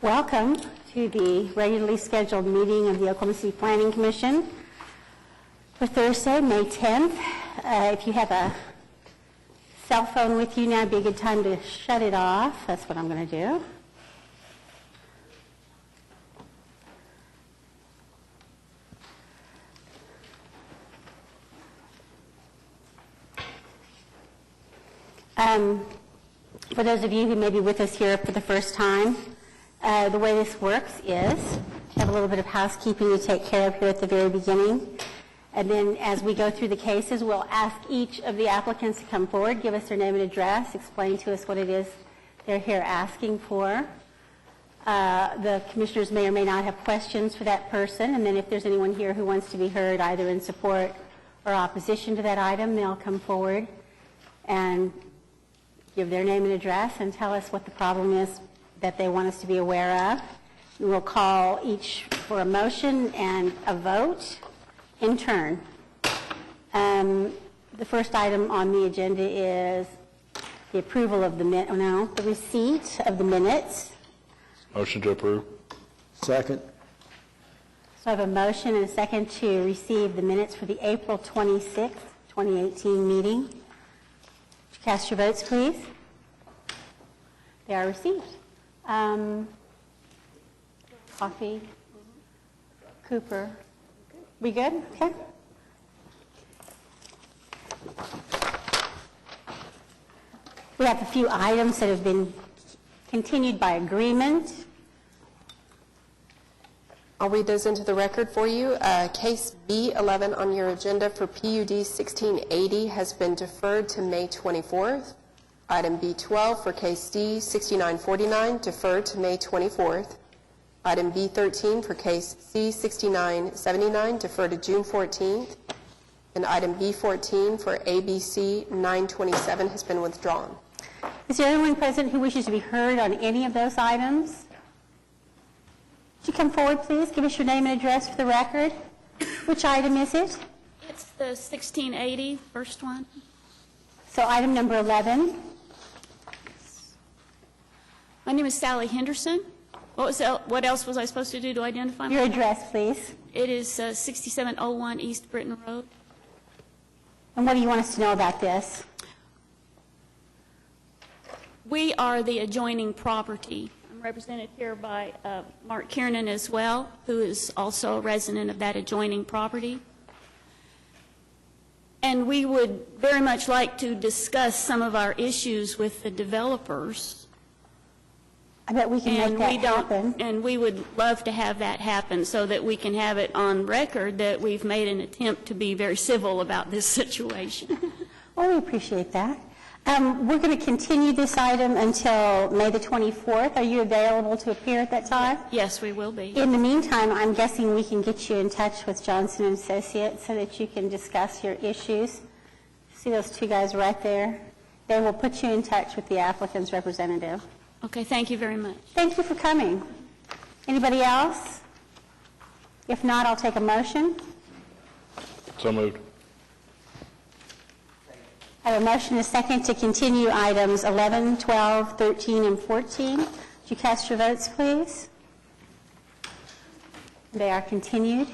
Welcome to the regularly scheduled meeting of the Oklahoma City Planning Commission for Thursday, May 10th. If you have a cell phone with you now, would be a good time to shut it off. That's what I'm going to do. For those of you who may be with us here for the first time, the way this works is we have a little bit of housekeeping to take care of here at the very beginning. And then as we go through the cases, we'll ask each of the applicants to come forward, give us their name and address, explain to us what it is they're here asking for. The commissioners may or may not have questions for that person. And then if there's anyone here who wants to be heard either in support or opposition to that item, they'll come forward and give their name and address and tell us what the problem is that they want us to be aware of. We'll call each for a motion and a vote in turn. The first item on the agenda is the approval of the receipt of the minutes. Motion to approve. Second. So I have a motion and a second to receive the minutes for the April 26th, 2018 meeting. Would you cast your votes, please? They are received. Coffee, Cooper. We good? Okay. We have a few items that have been continued by agreement. I'll read those into the record for you. Case B11 on your agenda for PUD 1680 has been deferred to May 24th. Item B12 for case D 6949 deferred to May 24th. Item B13 for case C 6979 deferred to June 14th. And item B14 for ABC 927 has been withdrawn. Is there anyone present who wishes to be heard on any of those items? Would you come forward, please? Give us your name and address for the record. Which item is it? It's the 1680, first one. So item number 11. My name is Sally Henderson. What else was I supposed to do to identify Your myself? address, please. It is 6701 East Britton Road. And what do you want us to know about this? We are the adjoining property. I'm represented here by Mark Kiernan as well, who is also a resident of that adjoining property. And we would very much like to discuss some of our issues with the developers. I bet we can make that happen. And we would love to have that happen so that we can have it on record that we've made an attempt to be very civil about this situation. Well, we appreciate that. We're going to continue this item until May the 24th. Are you available to appear at that time? Yes, we will be. In the meantime, I'm guessing we can get you in touch with Johnson & Associates so that you can discuss your issues. See those two guys right there? They will put you in touch with the applicant's representative. Okay, thank you very much. Thank you for coming. Anybody else? If not, I'll take a motion. So moved. I have a motion and a second to continue items 11, 12, 13, and 14. Would you cast your votes, please? They are continued.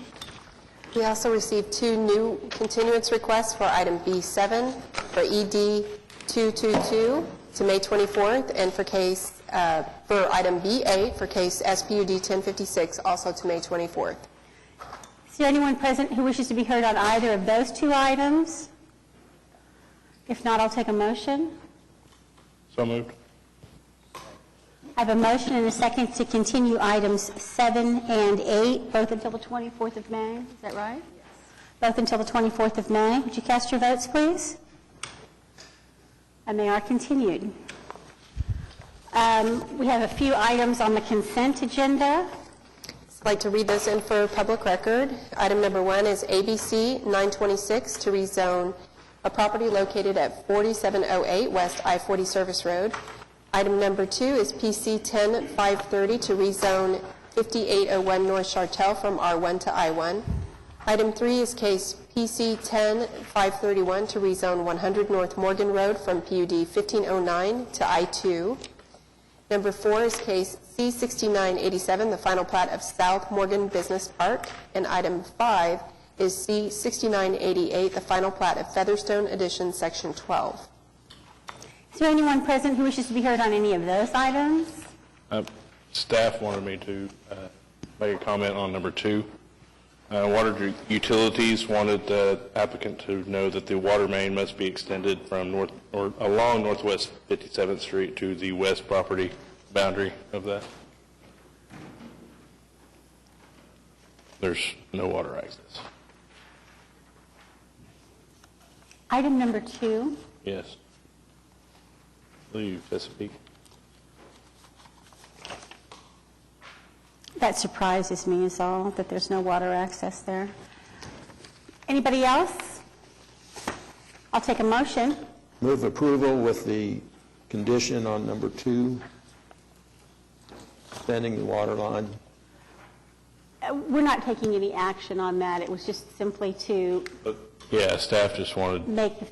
We also received two new continuance requests for item B7 for ED 222 to May 24th, and for item B8 for case SPUD 1056 also to May 24th. Is there anyone present who wishes to be heard on either of those two items? If not, I'll take a motion. So moved. I have a motion and a second to continue items 7 and 8, both until the 24th of May. Is that right? Yes. Both until the 24th of May. Would you cast your votes, please? And they are continued. We have a few items on the consent agenda. I'd like to read those in for public record. Item number 1 is ABC 926 to rezone a property located at 4708 West I-40 Service Road. Item number 2 is PC 10530 to rezone 5801 North Chartel from R1 to I1. Item 3 is case PC 10531 to rezone 100 North Morgan Road from PUD 1509 to I2. Number 4 is case C6987, the final plat of South Morgan Business Park. And item 5 is C6988, the final plat of Featherstone Addition, Section 12. Is there anyone present who wishes to be heard on any of those items? Staff wanted me to make a comment on number 2. Water Utilities wanted the applicant to know that the water main must be extended from along Northwest 57th Street to the west property boundary of that. There's no water access. Item number 2. Yes. Leave Chesapeake. That surprises me is all, that there's no water access there. Anybody else? I'll take a motion. Move approval with the condition on number 2, extending the water line. We're not taking any action on that. It was just simply to Yeah, staff just wanted, make the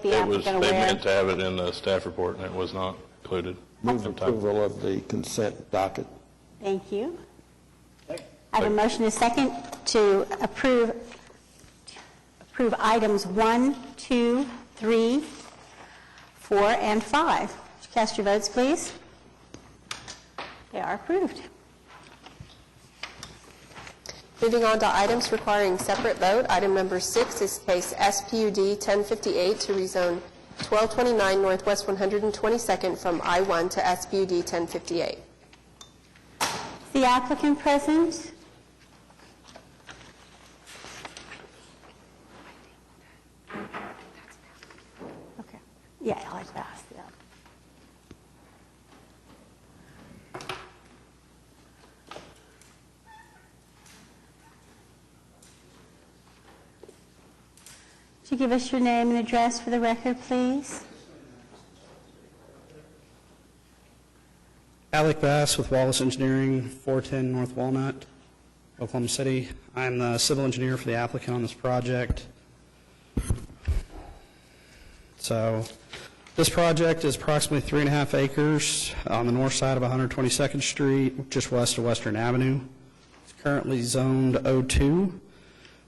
they applicant aware. meant to have it in the staff report, and it was not included. Move Sometime. approval of the consent docket. Thank you. I have a motion and a second to approve items 1, 2, 3, 4, and 5. Would you cast your votes, please? They are approved. Moving on to items requiring separate vote, item number 6 is case SPUD 1058 to rezone 1229 Northwest 122nd from I-1 to SPUD 1058. Is the applicant present? Okay. Yeah, I'll have to ask them. Would you give us your name and address for the record, please? Alec Bass with Wallace Engineering, 410 North Walnut, Oklahoma City. I'm the civil engineer for the applicant on this project. So this project is approximately 3.5 acres on the north side of 122nd Street, just west of Western Avenue. It's currently zoned O2.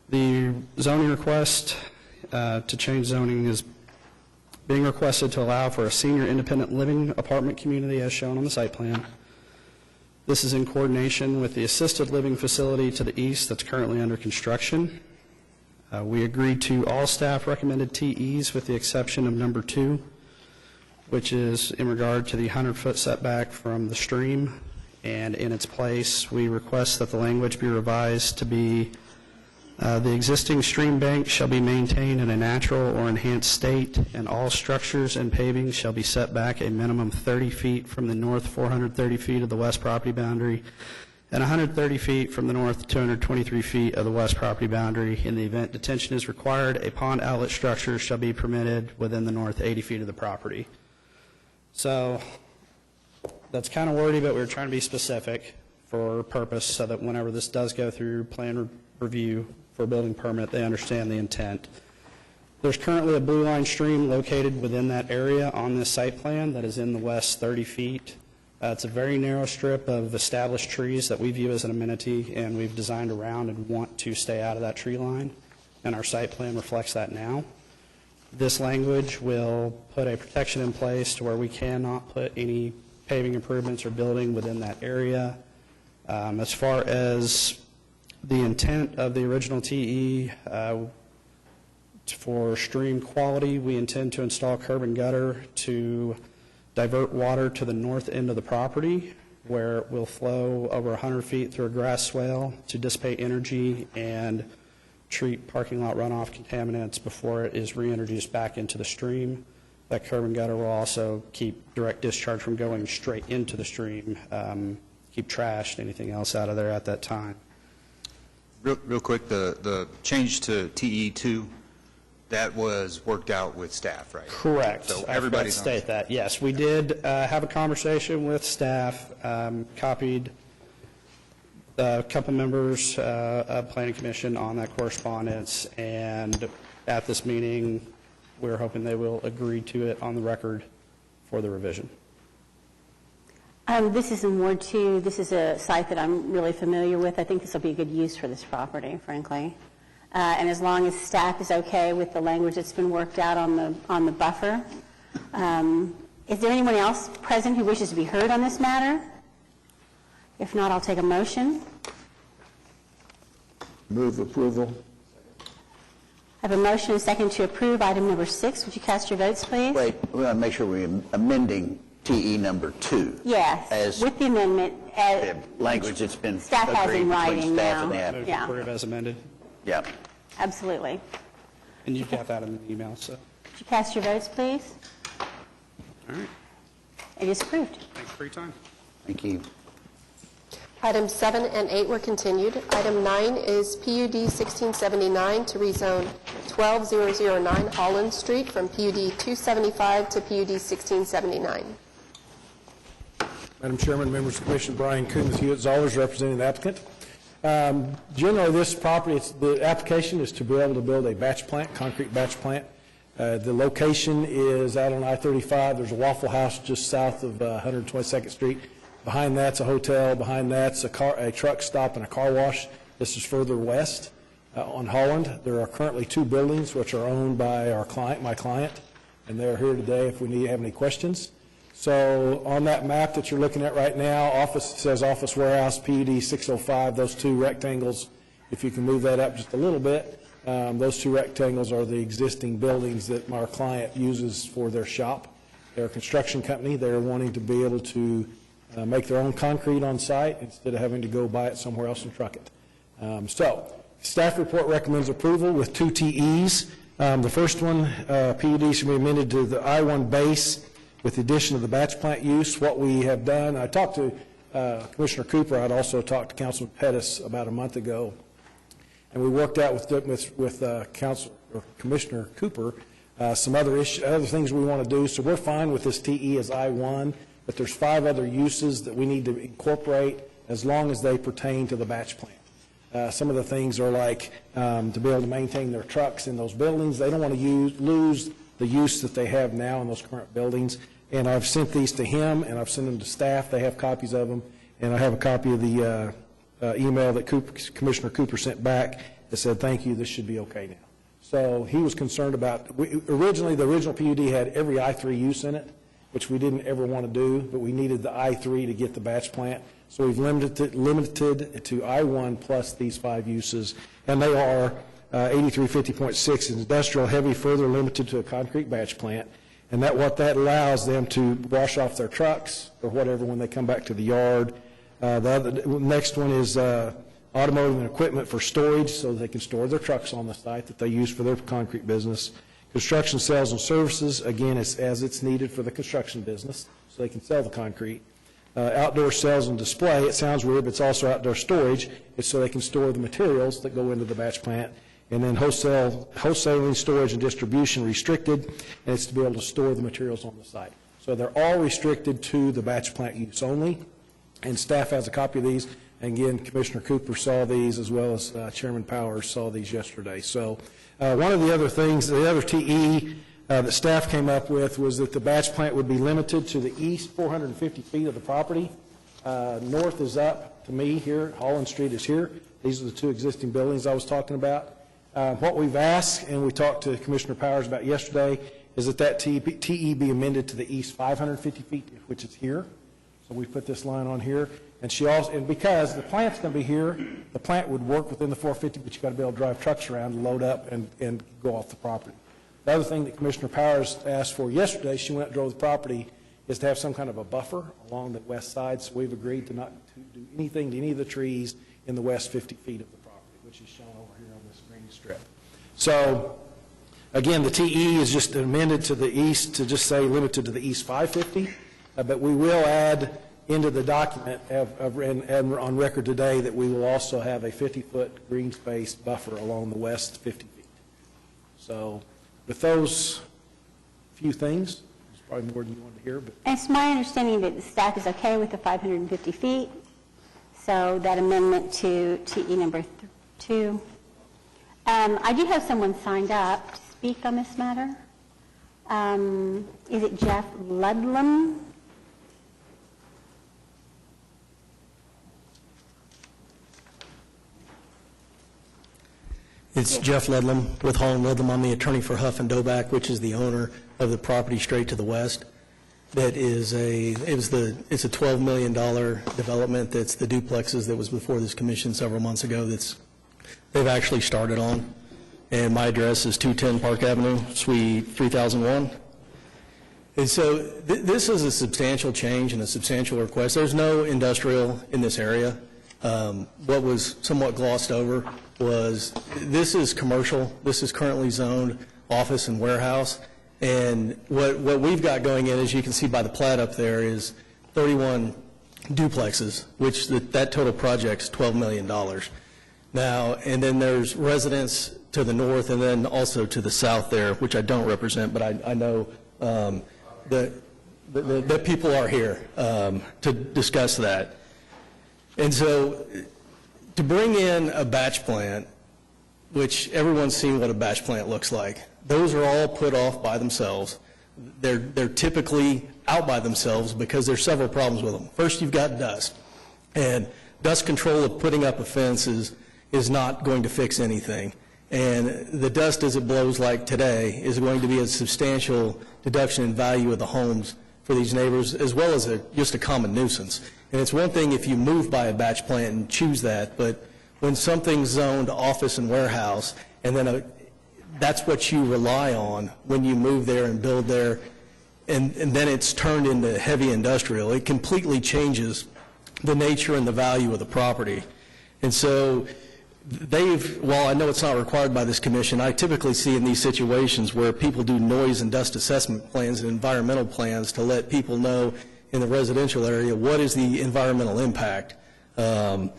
The zoning request to change zoning is being requested to allow for a senior independent living apartment community as shown on the site plan. This is in coordination with the assisted living facility to the east that's currently under construction. We agreed to all staff recommended TEs with the exception of number 2, which is in regard to the 100-foot setback from the stream. And in its place, we request that the language be revised to be the existing stream bank shall be maintained in a natural or enhanced state, and all structures and paving shall be set back a minimum 30 feet from the north 430 feet of the west property boundary, and 130 feet from the north 223 feet of the west property boundary. In the event detention is required, a pond outlet structure shall be permitted within the north 80 feet of the property. So that's kind of wordy, but we're trying to be specific for purpose so that whenever this does go through plan review for a building permit, they understand the intent. There's currently a blue line stream located within that area on this site plan that is in the west 30 feet. It's a very narrow strip of established trees that we view as an amenity, and we've designed around and want to stay out of that tree line, and our site plan reflects that now. This language will put a protection in place to where we cannot put any paving improvements or building within that area. As far as the intent of the original TE, for stream quality, we intend to install curb and gutter to divert water to the north end of the property, where it will flow over 100 feet through a grass swale to dissipate energy and treat parking lot runoff contaminants before it is reintroduced back into the stream. That curb and gutter will also keep direct discharge from going straight into the stream, keep trash and anything else out of there at that time. Real quick, the change to TE2, that was worked out with staff, right? Correct. So I forgot to everybody's state that. Yes, we did have a conversation with staff, copied a couple members of Planning Commission on that correspondence, and at this meeting, we're hoping they will agree to it on the record for the revision. This is in Ward 2. This is a site that I'm really familiar with. I think this will be a good use for this property, frankly. And as long as staff is okay with the language that's been worked out on the buffer. Is there anyone else present who wishes to be heard on this matter? If not, I'll take a motion. Move approval. I have a motion and a second to approve item number 6. Would you cast your votes, please? Wait, we want to make sure we're amending TE number 2. Yes, As with the amendment. the language that's been Staff has agreed in between writing staff now. and the applicant. Yeah. Approve as amended. Yeah. Absolutely. And you've got that in the email, so. Would you cast your votes, please? All right. It is approved. Thanks for your time. Thank you. Items 7 and 8 were continued. Item 9 is PUD 1679 to rezone 12009 Holland Street from PUD 275 to PUD 1679. Madam Chairman, members of the Commission, Brian Kuhn with you as always, representing the applicant. Generally, this property, the application is to be able to build a batch plant, concrete batch plant. The location is out on I-35. There's a Waffle House just south of 122nd Street. Behind that's a hotel. Behind that's a truck stop and a car wash. This is further west on Holland. There are currently 2 buildings which are owned by my client, and they're here today if we have any questions. So on that map that you're looking at right now, it says Office Warehouse, PUD 605, those 2 rectangles. If you can move that up just a little bit, those 2 rectangles are the existing buildings that our client uses for their shop. They're a construction company. They're wanting to be able to make their own concrete on site instead of having to go buy it somewhere else and truck it. So staff report recommends approval with 2 TEs. The first one, PUD should be amended to the I-1 base with the addition of the batch plant use. What we have done, I talked to Commissioner Cooper. I'd also talked to Councilman Pettis about a month ago, and we worked out with Commissioner Cooper some other things we want to do. So we're fine with this TE as I-1, but there's 5 other uses that we need to incorporate as long as they pertain to the batch plant. Some of the things are like to be able to maintain their trucks in those buildings. They don't want to lose the use that they have now in those current buildings. And I've sent these to him, and I've sent them to staff. They have copies of them, and I have a copy of the email that Commissioner Cooper sent back that said, thank you, this should be okay now. So he was concerned about, originally, the original PUD had every I-3 use in it, which we didn't ever want to do, but we needed the I-3 to get the batch plant. So we've limited it to I-1 plus these 5 uses, and they are 8350.6 industrial heavy, further limited to a concrete batch plant, and what that allows them to wash off their trucks or whatever when they come back to the yard. The next one is automotive and equipment for storage, so they can store their trucks on the site that they use for their concrete business. Construction sales and services, again, it's as it's needed for the construction business, so they can sell the concrete. Outdoor sales and display, it sounds weird, but it's also outdoor storage. It's so they can store the materials that go into the batch plant. And then wholesaling, storage, and distribution restricted, and it's to be able to store the materials on the site. So they're all restricted to the batch plant use only, and staff has a copy of these. And again, Commissioner Cooper saw these as well as Chairman Powers saw these yesterday. So one of the other things, the other TE that staff came up with was that the batch plant would be limited to the east 450 feet of the property. North is up to me here. Holland Street is here. These are the 2 existing buildings I was talking about. What we've asked, and we talked to Commissioner Powers about yesterday, is that TE be amended to the east 550 feet, which is here. So we put this line on here. And because the plant's going to be here, the plant would work within the 450, but you've got to be able to drive trucks around and load up and go off the property. The other thing that Commissioner Powers asked for yesterday, she went and drove the property, is to have some kind of a buffer along the west side. So we've agreed to not to do anything to any of the trees in the west 50 feet of the property, which is shown over here on this green strip. So again, the TE is just amended to the east to just say limited to the east 550, but we will add into the document and on record today that we will also have a 50-foot green space buffer along the west 50 feet. So with those few things, there's probably more than you wanted to hear. But It's my understanding that the staff is okay with the 550 feet, so that amendment to TE number 2. I do have someone signed up to speak on this matter. Is it Jeff Ludlam? It's Jeff Ledlam with Hall & Ledlam. I'm the attorney for Huff and Doback, which is the owner of the property straight to the west. That is it's a $12 million development. That's the duplexes that was before this commission several months ago they've actually started on. And my address is 210 Park Avenue, Suite 3001. And so this is a substantial change and a substantial request. There's no industrial in this area. What was somewhat glossed over was this is commercial. This is currently zoned office and warehouse. And what we've got going in, as you can see by the plat up there, is 31 duplexes, which that total project's $12 million. Now, and then there's residents to the north and then also to the south there, which I don't represent, but I know that people are here to discuss that. And so to bring in a batch plant, which everyone's seen what a batch plant looks like, those are all put off by themselves. They're typically out by themselves because there's several problems with them. First, you've got dust. And dust control of putting up a fence is not going to fix anything. And the dust as it blows like today is going to be a substantial deduction in value of the homes for these neighbors, as well as just a common nuisance. And it's one thing if you move by a batch plant and choose that, but when something's zoned office and warehouse, and then that's what you rely on when you move there and build there, and then it's turned into heavy industrial, it completely changes the nature and the value of the property. And so while I know it's not required by this commission, I typically see in these situations where people do noise and dust assessment plans and environmental plans to let people know in the residential area what is the environmental impact. And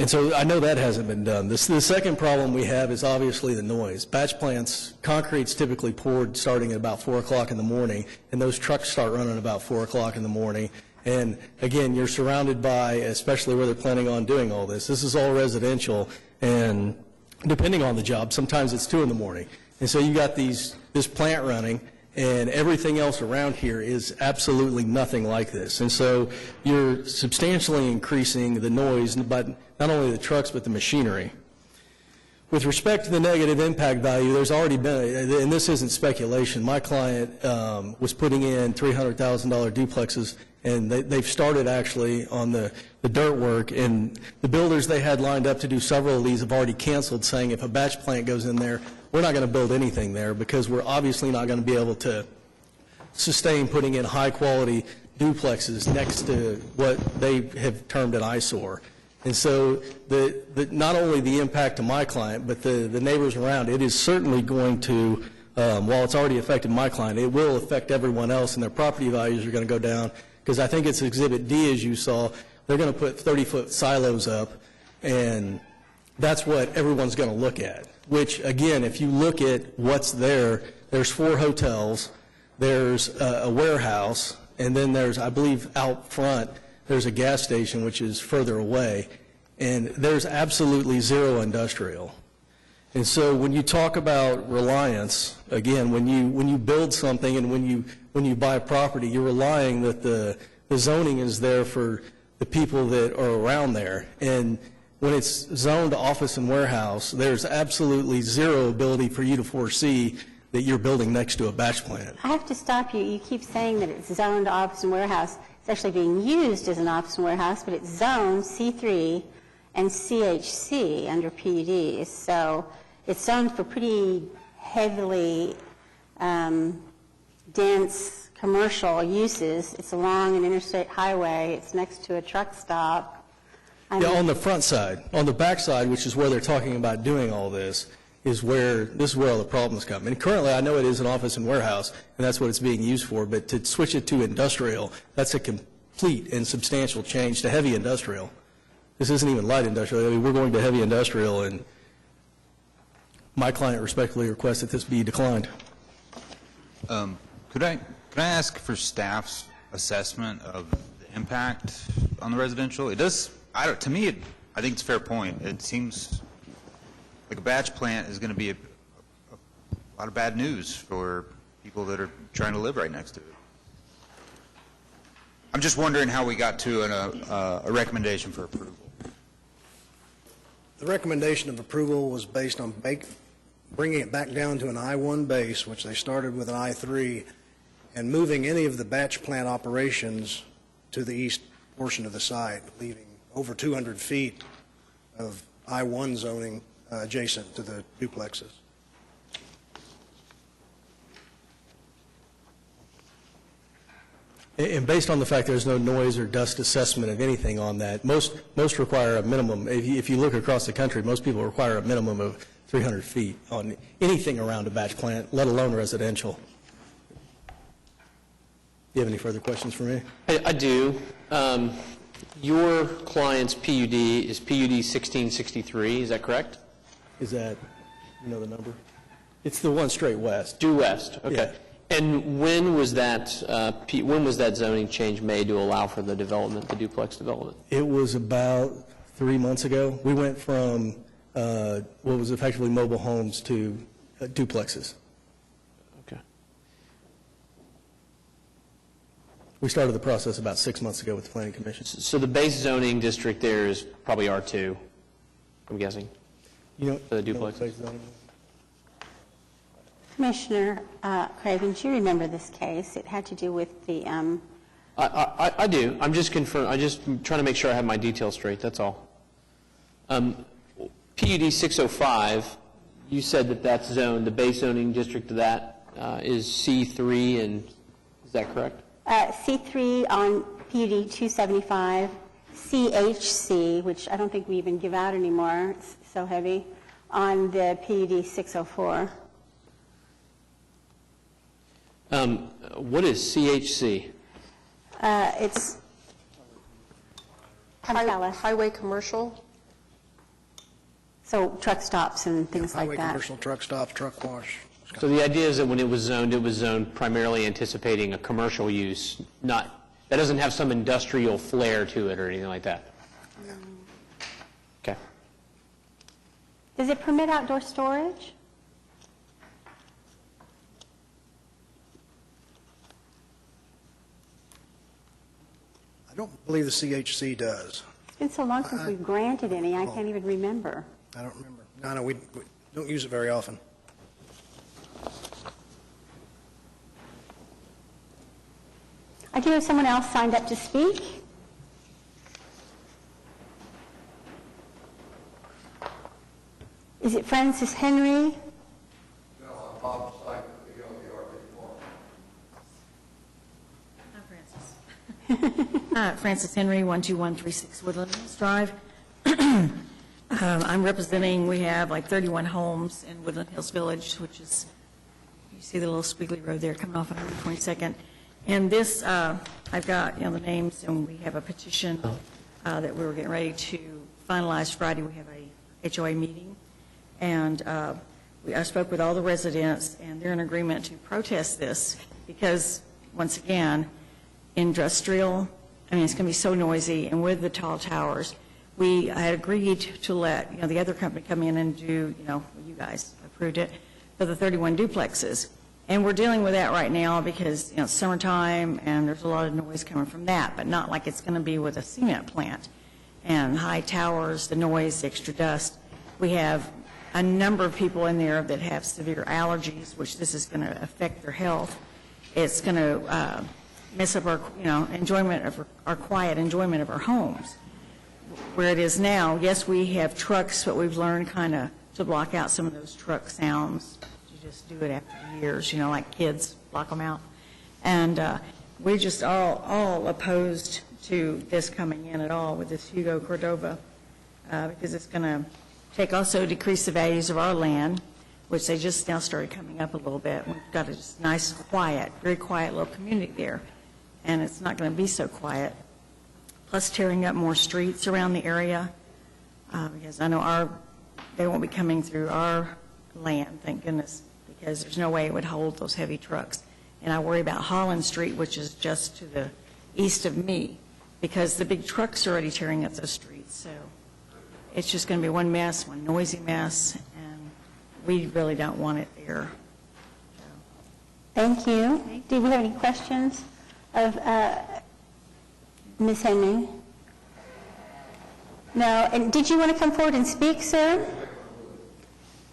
so I know that hasn't been done. The second problem we have is obviously the noise. Batch plants, concrete's typically poured starting at about 4 o'clock in the morning, and those trucks start running about 4 o'clock in the morning. And again, you're surrounded by, especially where they're planning on doing all this. This is all residential, and depending on the job, sometimes it's 2 in the morning. And so you got this plant running, and everything else around here is absolutely nothing like this. And so you're substantially increasing the noise, but not only the trucks, but the machinery. With respect to the negative impact value, there's already been, and this isn't speculation, my client was putting in $300,000 duplexes, and they've started actually on the dirt work, and the builders they had lined up to do several of these have already canceled, saying if a batch plant goes in there, we're not going to build anything there because we're obviously not going to be able to sustain putting in high-quality duplexes next to what they have termed an eyesore. And so not only the impact to my client, but the neighbors around, it is certainly going to, while it's already affected my client, it will affect everyone else, and their property values are going to go down, because I think it's Exhibit D, as you saw, they're going to put 30-foot silos up, and that's what everyone's going to look at, which, again, if you look at what's there, there's 4 hotels, there's a warehouse, and then there's, I believe, out front, there's a gas station, which is further away, and there's absolutely zero industrial. And so when you talk about reliance, again, when you build something and when you buy property, you're relying that the zoning is there for the people that are around there. And when it's zoned office and warehouse, there's absolutely zero ability for you to foresee that you're building next to a batch plant. I have to stop you. You keep saying that it's zoned office and warehouse. It's actually being used as an office and warehouse, but it's zoned C3 and CHC under PUDs. So it's zoned for pretty heavily dense commercial uses. It's along an interstate highway. It's next to a truck stop. Yeah, on the front side. On the back side, which is where they're talking about doing all this, is where all the problems come. And currently, I know it is an office and warehouse, and that's what it's being used for, but to switch it to industrial, that's a complete and substantial change to heavy industrial. This isn't even light industrial. I mean, we're going to heavy industrial, and my client respectfully requests that this be declined. Could I ask for staff's assessment of the impact on the residential? It does, to me, I think it's a fair point. It seems like a batch plant is going to be a lot of bad news for people that are trying to live right next to it. I'm just wondering how we got to a recommendation for approval. The recommendation of approval was based on bringing it back down to an I-1 base, which they started with an I-3, and moving any of the batch plant operations to the east portion of the site, leaving over 200 feet of I-1 zoning adjacent to the duplexes. And based on the fact there's no noise or dust assessment of anything on that, most require a minimum, if you look across the country, most people require a minimum of 300 feet on anything around a batch plant, let alone residential. Do you have any further questions for me? I do. Your client's PUD is PUD 1663, is that correct? Is that, you know the number? It's the one straight west. Due west, okay. Yeah. And when was that zoning change made to allow for the development, the duplex development? It was about 3 months ago. We went from what was effectively mobile homes to duplexes. Okay. We started the process about 6 months ago with the Planning Commission. So the base zoning district there is probably R2, I'm guessing, You know, for the duplex? Commissioner Craven, do you remember this case? It had to do with the, I do. I'm just trying to make sure I have my details straight, that's all. PUD 605, you said that that's zoned, the base zoning district of that is C3, and is that correct? C3 on PUD 275, CHC, which I don't think we even give out anymore, it's so heavy, on the PUD 604. What is CHC? It's Highway commercial? so truck stops and things like Highway that. commercial, truck stops, truck wash. So the idea is that when it was zoned primarily anticipating a commercial use, that doesn't have some industrial flair to it or anything like that? Okay. Does it permit outdoor storage? I don't believe the CHC does. It's been so long since we've granted any, I can't even remember. I don't remember. No, we don't use it very often. I do have someone else signed up to speak. Is it Francis Henry? Francis Henry, 12136 Woodland Hills Drive. I'm representing, we have like 31 homes in Woodland Hills Village, which is, you see the little squiggly road there coming off 122nd. And this, I've got, the names, and we have a petition that we were getting ready to finalize Friday. We have a HOA meeting. And I spoke with all the residents, and they're in agreement to protest this because, once again, industrial, it's going to be so noisy, and with the tall towers, I had agreed to let, the other company come in and do, you guys approved it, for the 31 duplexes. And we're dealing with that right now because, it's summertime, and there's a lot of noise coming from that, but not like it's going to be with a cement plant. And high towers, the noise, the extra dust. We have a number of people in there that have severe allergies, which this is going to affect their health. It's going to mess up our, enjoyment of our quiet enjoyment of our homes. Where it is now, yes, we have trucks, but we've learned kind of to block out some of those truck sounds. You just do it after years, like kids block them out. And we're just all opposed to this coming in at all with this Hugo Cordova because it's going to decrease the values of our land, which they just now started coming up a little bit. We've got a just nice, quiet, very quiet little community there, and it's not going to be so quiet. Plus tearing up more streets around the area, because I know they won't be coming through our land, thank goodness, because there's no way it would hold those heavy trucks. And I worry about Holland Street, which is just to the east of me, because the big trucks are already tearing up those streets. So it's just going to be one mess, one noisy mess, and we really don't want it there. Thank you. Do we have any questions of Ms. Henry? No, and did you want to come forward and speak, sir?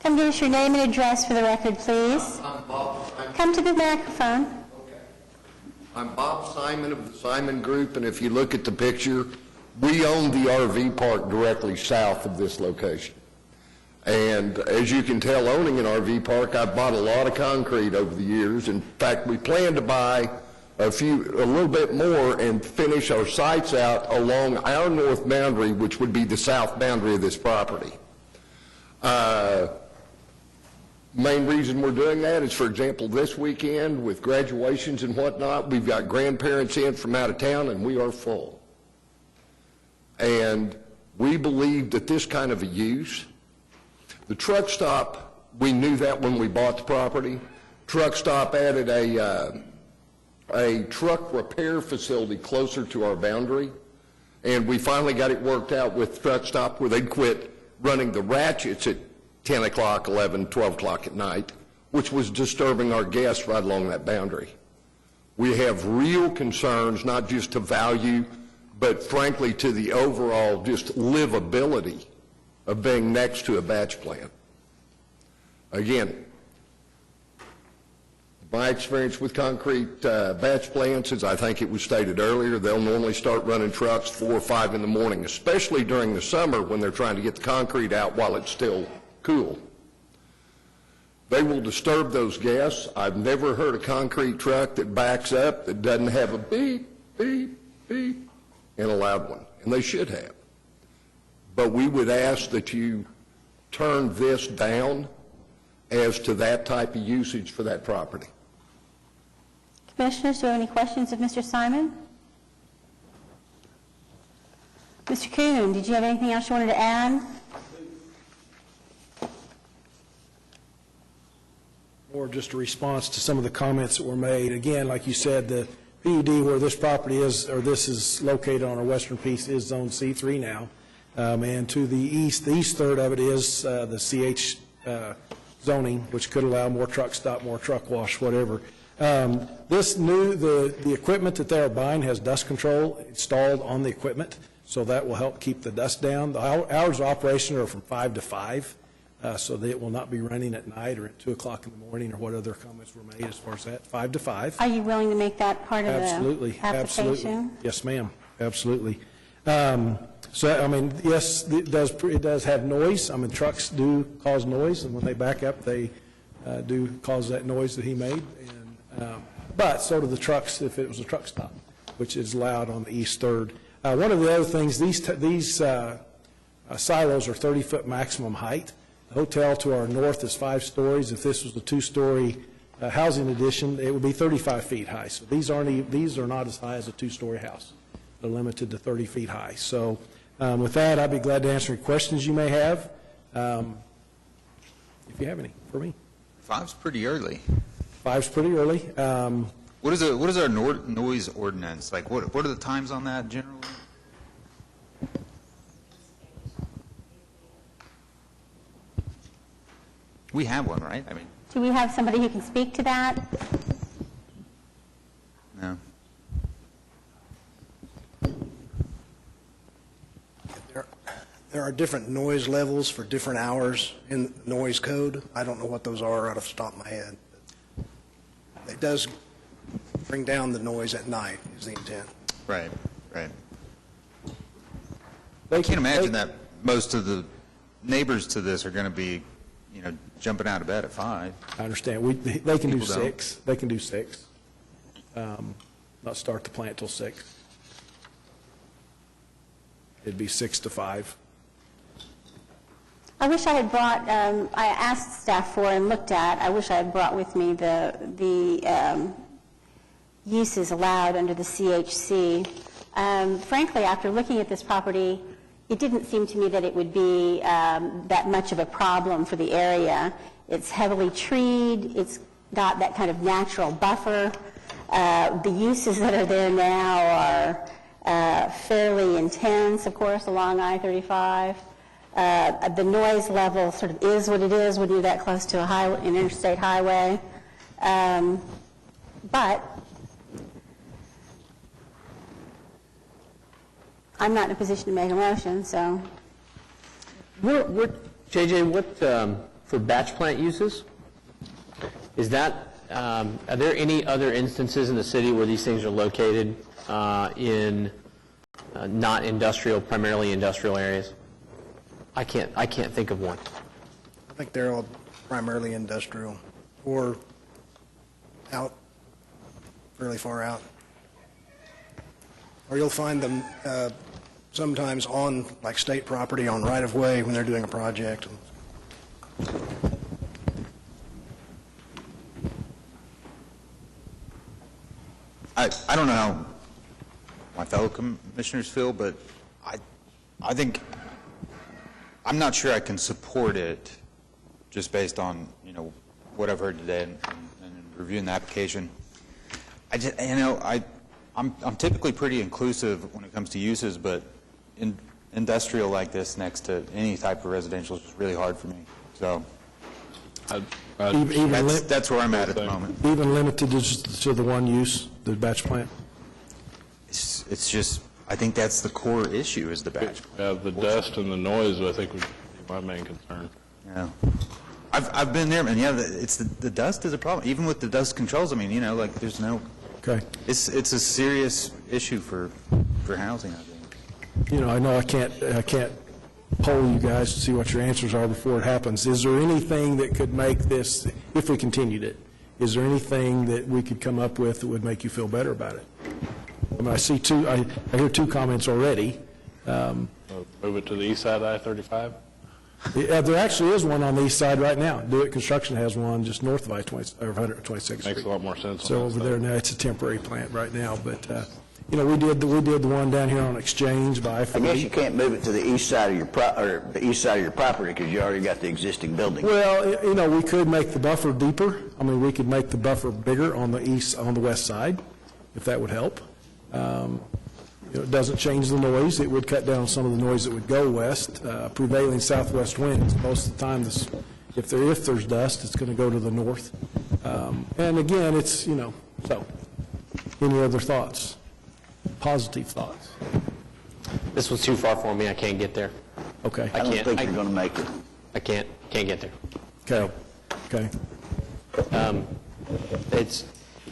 Come give us your name and address for the record, please. I'm Bob Simon. Come to the microphone. Okay. I'm Bob Simon of the Simon Group, and if you look at the picture, we own the RV park directly south of this location. And as you can tell, owning an RV park, I've bought a lot of concrete over the years. In fact, we plan to buy a little bit more and finish our sites out along our north boundary, which would be the south boundary of this property. Main reason we're doing that is, for example, this weekend with graduations and whatnot, we've got grandparents in from out of town and we are full. And we believe that this kind of a use, the truck stop, we knew that when we bought the property. Truck stop added a truck repair facility closer to our boundary, and we finally got it worked out with truck stop where they'd quit running the ratchets at 10 o'clock, 11, 12 o'clock at night, which was disturbing our guests right along that boundary. We have real concerns, not just to value, but frankly to the overall just livability of being next to a batch plant. Again, my experience with concrete batch plants is, I think it was stated earlier, they'll normally start running trucks 4 or 5 in the morning, especially during the summer when they're trying to get the concrete out while it's still cool. They will disturb those guests. I've never heard a concrete truck that backs up that doesn't have a beep, beep, beep, and a loud one, and they should have. But we would ask that you turn this down as to that type of usage for that property. Commissioners, do you have any questions of Mr. Simon? Mr. Kuhn, did you have anything else you wanted to add? Or just a response to some of the comments that were made. Again, like you said, the PUD where this property is, or this is located on our western piece, is Zone C3 now. And to the east third of it is the CH zoning, which could allow more truck stop, more truck wash, whatever. The equipment that they are buying has dust control installed on the equipment, so that will help keep the dust down. The hours of operation are from 5 to 5. So that it will not be running at night or at 2 o'clock in the morning, or what other comments were made as far as that, 5 to 5. Are you willing to make that part of the Absolutely, application? absolutely. Yes, ma'am, absolutely. So, I mean, yes, it does have noise. I mean, trucks do cause noise, and when they back up, they do cause that noise that he made. And, but so do the trucks if it was a truck stop, which is loud on the east third. One of the other things, these silos are 30-foot maximum height. The hotel to our north is 5 stories. If this was a 2-story housing addition, it would be 35 feet high. So these are not as high as a 2-story house. They're limited to 30 feet high. So with that, I'd be glad to answer any questions you may have, if you have any for me. 5's pretty early. 5's pretty early. What is our noise ordinance? Like, what are the times on that generally? We have one, right? I mean, Do we have somebody who can speak to that? no. There are different noise levels for different hours in the noise code. I don't know what those are out of the top of my head. It does bring down the noise at night, is the intent. Right. I can't imagine that most of the neighbors to this are going to be, jumping out of bed at 5. I understand. They can do People don't. 6. They can do 6. Not start the plant till 6. It'd be 6 to 5. I wish I had brought, I asked staff for and looked at, I wish I had brought with me the uses allowed under the CHC. Frankly, after looking at this property, it didn't seem to me that it would be that much of a problem for the area. It's heavily treed, it's got that kind of natural buffer. The uses that are there now are fairly intense, of course, along I-35. The noise level sort of is what it is when you're that close to an interstate highway. But I'm not in a position to make a motion, so. JJ, what, for batch plant uses, is that, are there any other instances in the city where these things are located in not industrial, primarily industrial areas? I can't think of one. I think they're all primarily industrial or out, fairly far out. Or you'll find them sometimes on, like, state property on right-of-way when they're doing a project. I don't know how my fellow commissioners feel, but I think, I'm not sure I can support it just based on, what I've heard today and reviewing the application. I'm typically pretty inclusive when it comes to uses, but industrial like this next to any type of residential is just really hard for me. So that's where I'm at the moment. Even limited to the one use, the batch plant? It's just, I think that's the core issue is the batch. Yeah, the dust and the noise, I think, would be my main concern. Yeah. I've been there, and yeah, it's the dust is a problem. Even with the dust controls, I mean, like there's no. Okay. It's a serious issue for housing, I think. I know I can't poll you guys to see what your answers are before it happens. Is there anything that could make this, if we continued it, is there anything that we could come up with that would make you feel better about it? I mean, I hear two comments already. Move it to the east side of I-35? There actually is one on the east side right now. Do-It Construction has one just north of 126th Street. Makes a lot more sense. So over there now, it's a temporary plant right now, but, we did the one down here on Exchange by I guess you can't move it to the east side of your property because you already got the existing building. Well, we could make the buffer deeper. I mean, we could make the buffer bigger on the west side, if that would help. It doesn't change the noise. It would cut down some of the noise that would go west. Prevailing southwest winds, most of the time, if there's dust, it's going to go to the north. And again, it's, so, any other thoughts? Positive thoughts? This was too far for me. I can't get there. Okay. I don't think you're going to make it. I can't get there. Okay.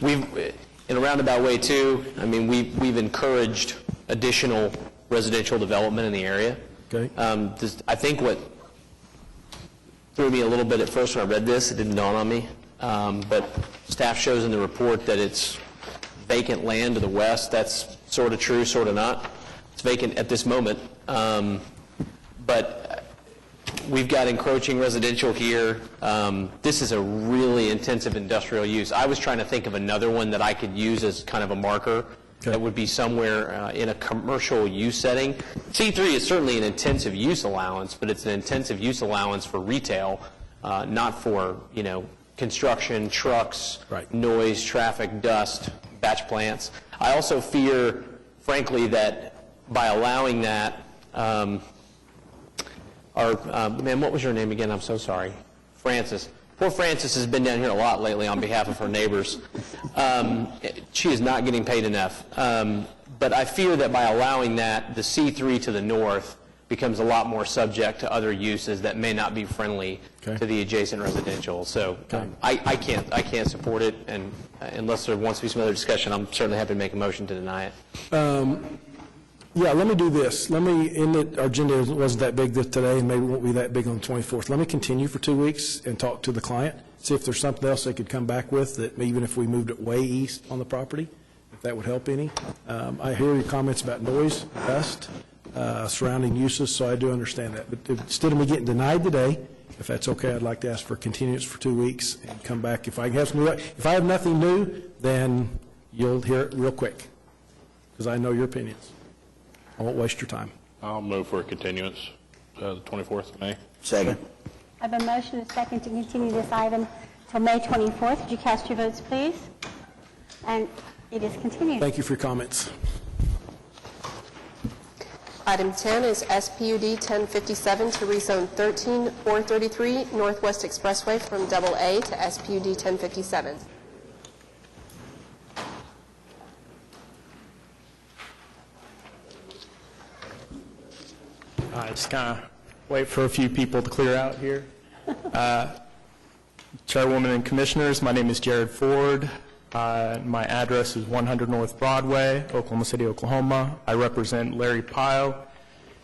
We've, in a roundabout way too, I mean, we've encouraged additional residential development in the area. Okay. I think what threw me a little bit at first when I read this, it didn't dawn on me, but staff shows in the report that it's vacant land to the west. That's sort of true, sort of not. It's vacant at this moment, but we've got encroaching residential here. This is a really intensive industrial use. I was trying to think of another one that I could use as kind of a marker that would be somewhere in a commercial use setting. C3 is certainly an intensive use allowance, but it's an intensive use allowance for retail, not for, construction, trucks, noise, traffic, dust, batch plants. I also fear, frankly, that by allowing that, what was your name again? I'm so sorry. Frances. Poor Frances has been down here a lot lately on behalf of her neighbors. She is not getting paid enough. But I fear that by allowing that, the C3 to the north becomes a lot more subject to other uses that may not be friendly to the adjacent residential. So I can't support it, and unless there wants to be some other discussion, I'm certainly happy to make a motion to deny it. Yeah, let me do this. Our agenda wasn't that big today, and maybe it won't be that big on the 24th. Let me continue for 2 weeks and talk to the client, see if there's something else they could come back with, that even if we moved it way east on the property, if that would help any. I hear your comments about noise, dust, surrounding uses, so I do understand that. But instead of me getting denied today, if that's okay, I'd like to ask for continuance for 2 weeks and come back. If I have nothing new, then you'll hear it real quick, because I know your opinions. I won't waste your time. I'll move for a continuance, the 24th of May. Second. I have a motion and a second to continue this item till May 24th. Would you cast your votes, please? And it is continued. Thank you for your comments. Item 10 is SPUD 1057 to rezone 13433 Northwest Expressway from AA to SPUD 1057. Just kind of wait for a few people to clear out here. Chairwoman and Commissioners, my name is Jared Ford. My address is 100 North Broadway, Oklahoma City, Oklahoma. I represent Larry Pyle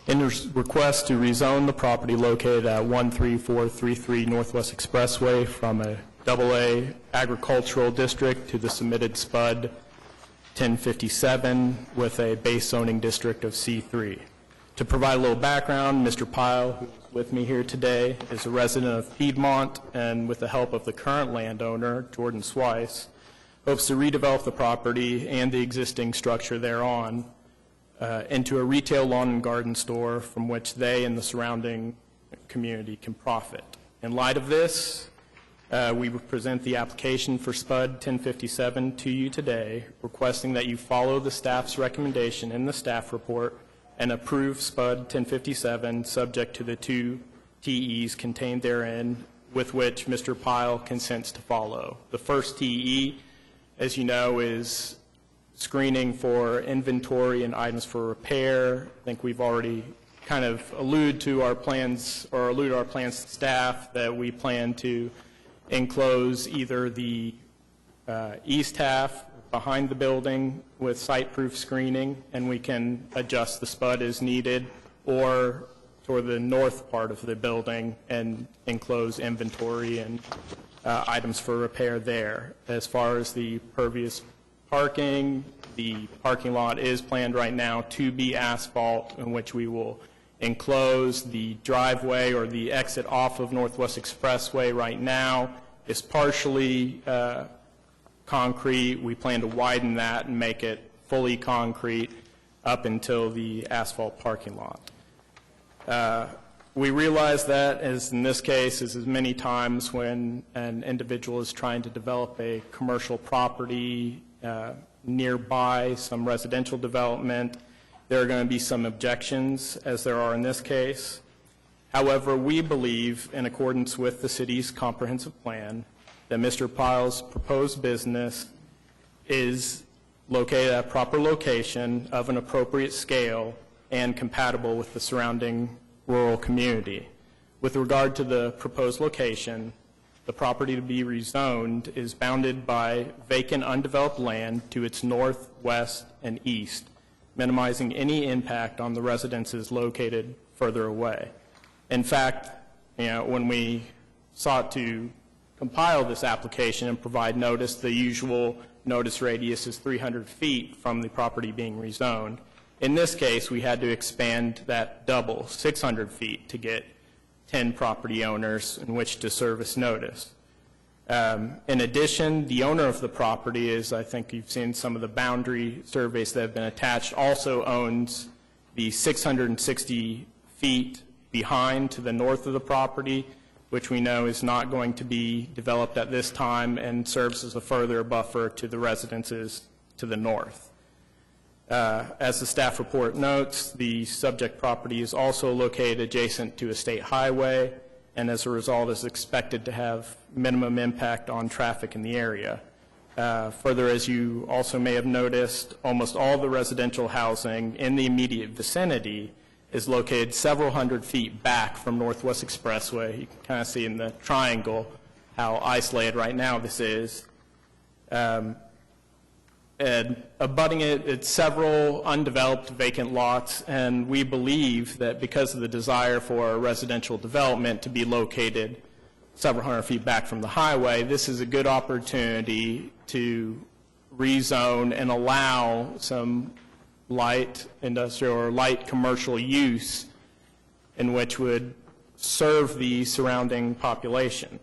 in his request to rezone the property located at 13433 Northwest Expressway from a AA agricultural district to the submitted SPUD 1057 with a base zoning district of C3. To provide a little background, Mr. Pyle, who's with me here today, is a resident of Piedmont, and with the help of the current landowner, Jordan Swice, hopes to redevelop the property and the existing structure thereon into a retail lawn and garden store from which they and the surrounding community can profit. In light of this, we present the application for SPUD 1057 to you today, requesting that you follow the staff's recommendation in the staff report and approve SPUD 1057 subject to the 2 TEs contained therein with which Mr. Pyle consents to follow. The first TE, as you know, is screening for inventory and items for repair. I think we've already kind of alluded to our plans to staff that we plan to enclose either the east half behind the building with site-proof screening, and we can adjust the SPUD as needed, or toward the north part of the building and enclose inventory and items for repair there. As far as the pervious parking, the parking lot is planned right now to be asphalt, in which we will enclose the driveway or the exit off of Northwest Expressway right now is partially concrete. We plan to widen that and make it fully concrete up until the asphalt parking lot. We realize that, as in this case, as many times when an individual is trying to develop a commercial property nearby some residential development, there are going to be some objections, as there are in this case. However, we believe, in accordance with the city's comprehensive plan, that Mr. Pyle's proposed business is located at a proper location of an appropriate scale and compatible with the surrounding rural community. With regard to the proposed location, the property to be rezoned is bounded by vacant undeveloped land to its north, west, and east, minimizing any impact on the residences located further away. In fact, when we sought to compile this application and provide notice, the usual notice radius is 300 feet from the property being rezoned. In this case, we had to expand that double, 600 feet, to get 10 property owners in which to service notice. In addition, the owner of the property, is, I think you've seen some of the boundary surveys that have been attached, also owns the 660 feet behind to the north of the property, which we know is not going to be developed at this time and serves as a further buffer to the residences to the north. As the staff report notes, the subject property is also located adjacent to a state highway, and as a result is expected to have minimum impact on traffic in the area. Further, as you also may have noticed, almost all the residential housing in the immediate vicinity is located several hundred feet back from Northwest Expressway. You can kind of see in the triangle how isolated right now this is. And abutting it, it's several undeveloped vacant lots, and we believe that because of the desire for residential development to be located several hundred feet back from the highway, this is a good opportunity to rezone and allow some light industrial or light commercial use in which would serve the surrounding population.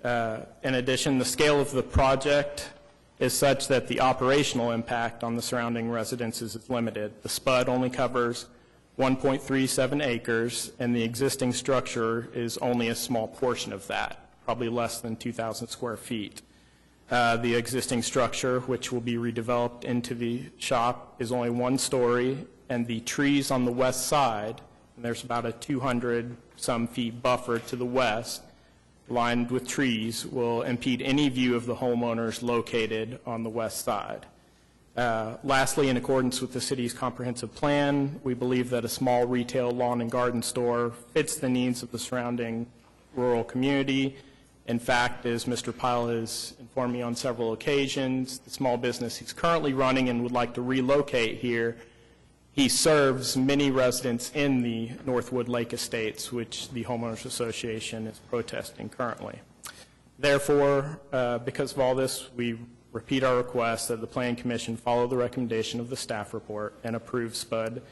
In addition, the scale of the project is such that the operational impact on the surrounding residences is limited. The SPUD only covers 1.37 acres, and the existing structure is only a small portion of that, probably less than 2,000 square feet. The existing structure, which will be redeveloped into the shop, is only 1 story, and the trees on the west side, and there's about a 200-some feet buffer to the west, lined with trees, will impede any view of the homeowners located on the west side. Lastly, in accordance with the city's comprehensive plan, we believe that a small retail lawn and garden store fits the needs of the surrounding rural community. In fact, as Mr. Pyle has informed me on several occasions, the small business he's currently running and would like to relocate here, he serves many residents in the Northwood Lake Estates, which the Homeowners Association is protesting currently. Therefore, because of all this, we repeat our request that the Plan Commission follow the recommendation of the staff report and approve SPUD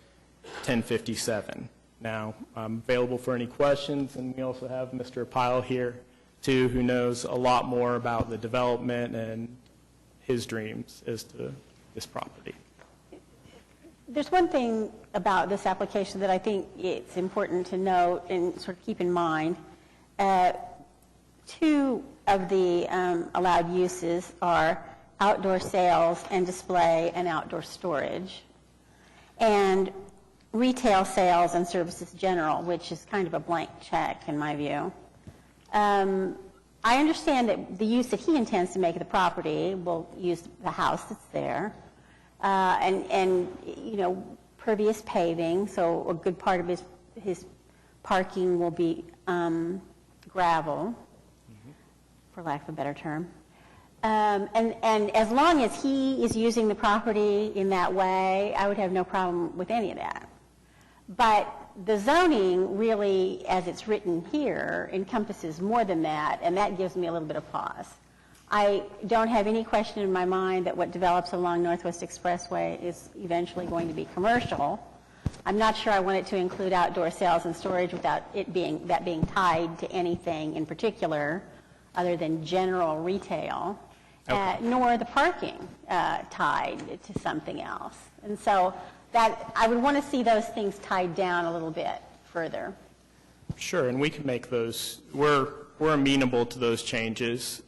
1057. Now, I'm available for any questions, and we also have Mr. Pyle here, too, who knows a lot more about the development and his dreams as to this property. There's one thing about this application that I think it's important to note and sort of keep in mind. Two of the allowed uses are outdoor sales and display and outdoor storage, and retail sales and services general, which is kind of a blank check in my view. I understand that the use that he intends to make of the property will use the house that's there, and you know, pervious paving, so a good part of his parking will be gravel, for lack of a better term. And as long as he is using the property in that way, I would have no problem with any of that. But the zoning really, as it's written here, encompasses more than that, and that gives me a little bit of pause. I don't have any question in my mind that what develops along Northwest Expressway is eventually going to be commercial. I'm not sure I want it to include outdoor sales and storage without it being tied to anything in particular other than general retail, nor the parking tied to something else. And so that I would want to see those things tied down a little bit further. Sure, and we can make those, we're amenable to those changes,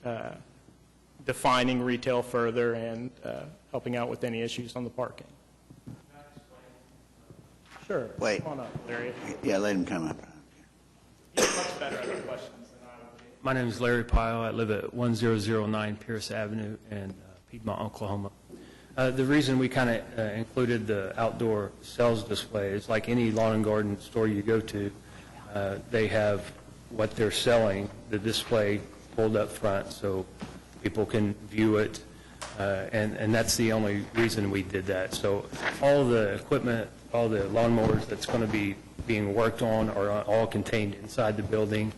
defining retail further and helping out with any issues on the parking. Sure. Wait. Come on up, Larry. Yeah, let him come up. He's much better at the questions than I would be. My name is Larry Pyle. I live at 1009 Pierce Avenue in Piedmont, Oklahoma. The reason we kind of included the outdoor sales display is like any lawn and garden store you go to, they have what they're selling, the display pulled up front so people can view it, and that's the only reason we did that. So all the equipment, all the lawnmowers that's going to be being worked on are all contained inside the building,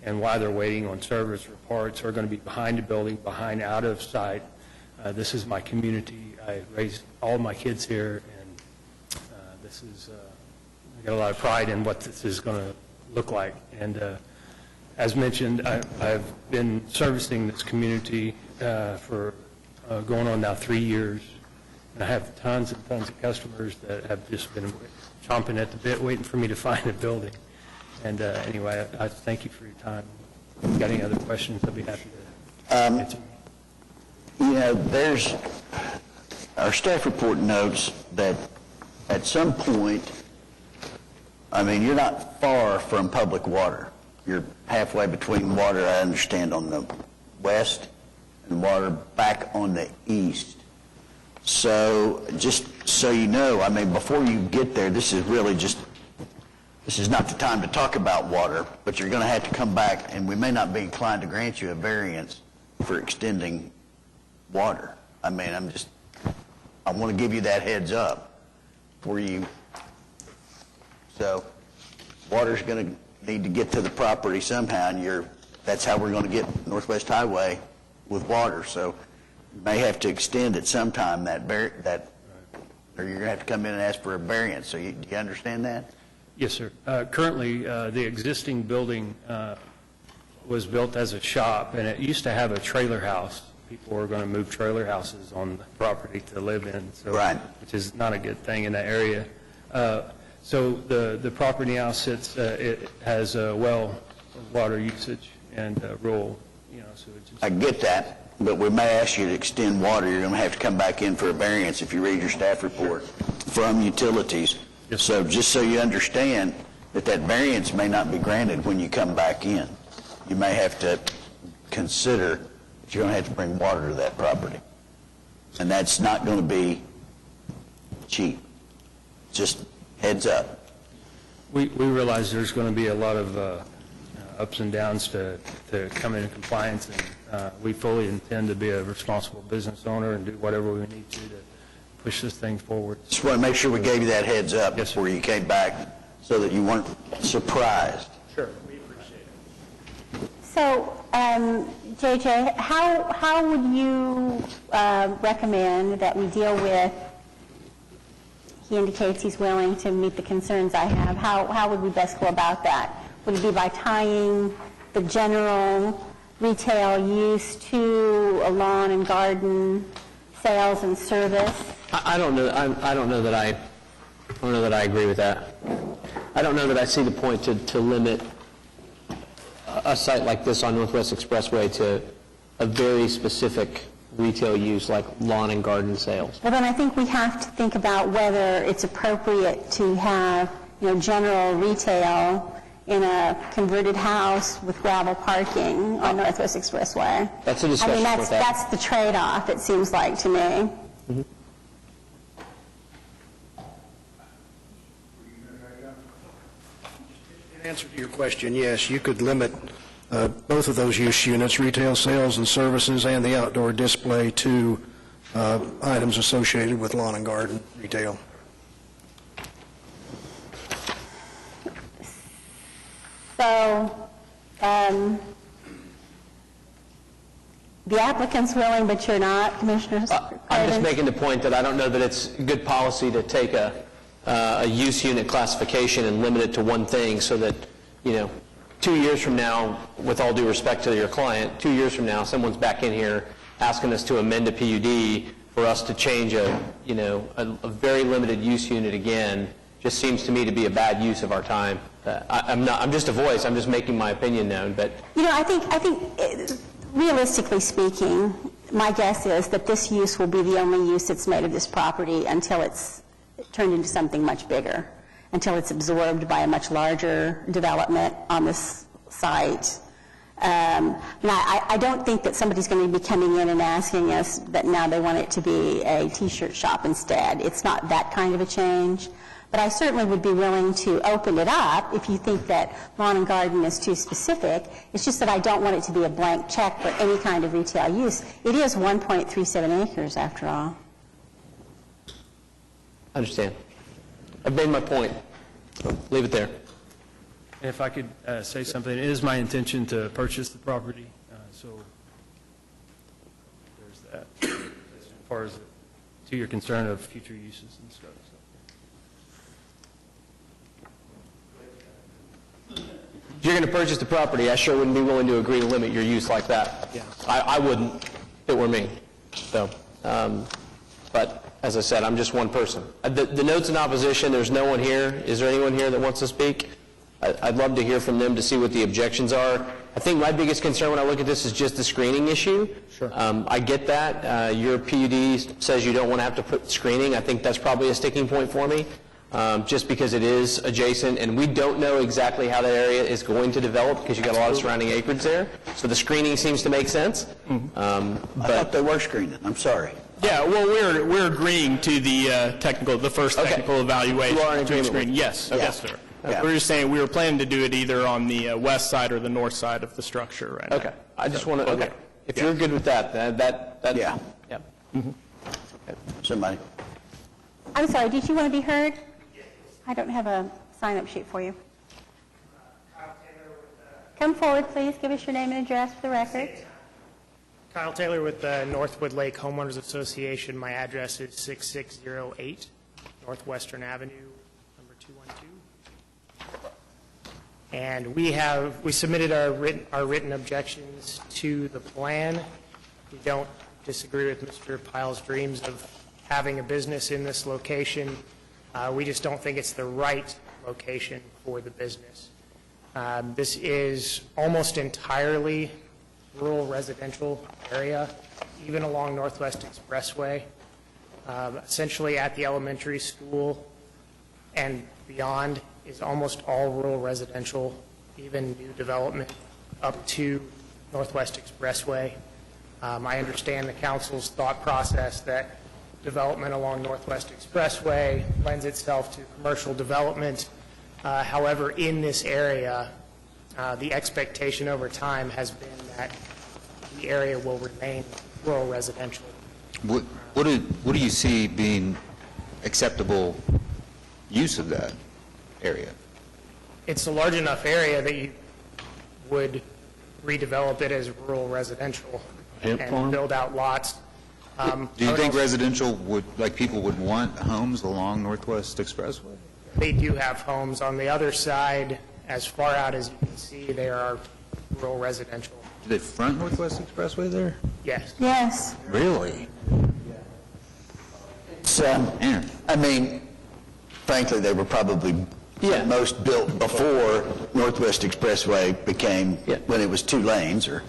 and while they're waiting on service or parts are going to be behind the building, behind out of sight. This is my community. I raised all my kids here, and this is, I got a lot of pride in what this is going to look like. And as mentioned, I've been servicing this community for going on now 3 years, and I have tons and tons of customers that have just been chomping at the bit, waiting for me to find a building. And anyway, I thank you for your time. If you've got any other questions, I'd be happy to answer. You know, our staff report notes that at some point, I mean, you're not far from public water. You're halfway between water, I understand, on the west and water back on the east. So just so you know, I mean, before you get there, this is not the time to talk about water, but you're going to have to come back, and we may not be inclined to grant you a variance for extending water. I mean, I want to give you that heads up for you. So water's going to need to get to the property somehow, and that's how we're going to get Northwest Highway with water. So you may have to extend it sometime, or you're going to have to come in and ask for a variance. So do you understand that? Yes, sir. Currently, the existing building was built as a shop, and it used to have a trailer house. People were going to move trailer houses on the property to live in, so, right, which is not a good thing in that area. So the property now sits, it has well water usage and rural, sewage. I get that, but we may ask you to extend water. You're going to have to come back in for a variance if you read your staff report from utilities. Yes. So just so you understand that variance may not be granted when you come back in. You may have to consider that you're going to have to bring water to that property. And that's not going to be cheap. Just heads up. We realize there's going to be a lot of ups and downs to come into compliance, and we fully intend to be a responsible business owner and do whatever we need to push this thing forward. Just want to make sure we gave you that heads up before you came back so that you weren't surprised. Sure, we appreciate it. So, JJ, how would you recommend that we deal with, he indicates he's willing to meet the concerns I have, how would we best go about that? Would it be by tying the general retail use to a lawn and garden sales and service? I don't know. I don't know that I agree with that. I don't know that I see the point to limit a site like this on Northwest Expressway to a very specific retail use like lawn and garden sales. Well, then I think we have to think about whether it's appropriate to have, general retail in a converted house with gravel parking on Northwest Expressway. That's a discussion with that. That's the trade-off, it seems like to me. Mm-hmm. In answer to your question, yes, you could limit both of those use units, retail sales and services and the outdoor display, to items associated with lawn and garden retail. So, the applicant's willing, but you're not, Commissioner I'm just making the point that I don't know that it's good policy to take a use unit classification and limit it to one thing so that, 2 years from now, with all due respect to your client, 2 years from now, someone's back in here asking us to amend a PUD for us to change a very limited use unit again. Just seems to me to be a bad use of our time. I'm just a voice. I'm just making my opinion known. But I think realistically speaking, my guess is that this use will be the only use that's made of this property until it's turned into something much bigger, until it's absorbed by a much larger development on this site. I don't think that somebody's going to be coming in and asking us that now they want it to be a T-shirt shop instead. It's not that kind of a change. But I certainly would be willing to open it up if you think that lawn and garden is too specific. It's just that I don't want it to be a blank check for any kind of retail use. It is 1.37 acres, after all. I understand. I've made my point. So leave it there. And if I could say something, it is my intention to purchase the property, so there's that, as far as to your concern of future uses and stuff. If you're going to purchase the property, I sure wouldn't be willing to agree to limit your use like that. Yeah. I wouldn't if it were me. So, but as I said, I'm just one person. The notes in opposition, there's no one here. Is there anyone here that wants to speak? I'd love to hear from them to see what the objections are. I think my biggest concern when I look at this is just the screening issue. Sure. I get that. Your PUD says you don't want to have to put screening. I think that's probably a sticking point for me. Just because it is adjacent, and we don't know exactly how that area is going to develop because you've got a lot of surrounding acreage there. So the screening seems to make sense. Mm-hmm. I thought they were screening. I'm sorry. Yeah, well, we're agreeing to the first technical evaluation. You are in to agreement screen. with Yes, Okay. yes, sir. Yeah. We're just saying we were planning to do it either on the west side or the north side of the structure right now. Okay. I just want to, okay. If you're good with that, Yeah. Yeah. Somebody. I'm sorry, did you want to be heard? I don't have a sign-up sheet for you. Come forward, please. Give us your name and address for the record. Kyle Taylor with the Northwood Lake Homeowners Association. My address is 6608 Northwestern Avenue, number 212. And we submitted our written objections to the plan. We don't disagree with Mr. Pyle's dreams of having a business in this location. We just don't think it's the right location for the business. This is almost entirely rural residential area, even along Northwest Expressway. Essentially at the elementary school and beyond is almost all rural residential, even new development up to Northwest Expressway. I understand the council's thought process that development along Northwest Expressway lends itself to commercial development. However, in this area, the expectation over time has been that the area will remain rural residential. What do you see being acceptable use of that area? It's a large enough area that you would redevelop it as rural residential and build out lots. Do you think residential would, like people would want homes along Northwest Expressway? They do have homes. On the other side, as far out as you can see, there are rural residential. Do they front Northwest Expressway there? Yes. Yes. Really? It's, I mean, frankly, they were probably most built before Northwest Expressway became, when it was 2 lanes, or,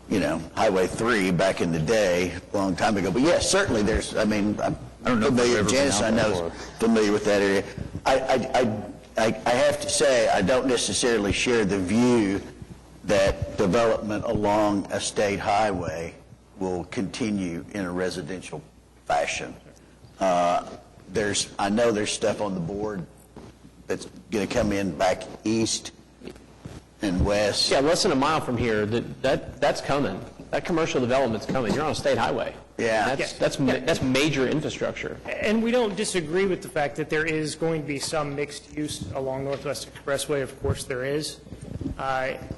you know, Highway 3 back in the day, a long time ago. But yes, certainly there's, I mean, I'm familiar, Janice, I know, is familiar with that area. I have to say, I don't necessarily share the view that development along a state highway will continue in a residential fashion. I know there's stuff on the board that's going to come in back east and west. Yeah, less than a mile from here, that's coming. That commercial development's coming. You're on a state highway. Yeah. That's major infrastructure. And we don't disagree with the fact that there is going to be some mixed use along Northwest Expressway. Of course there is.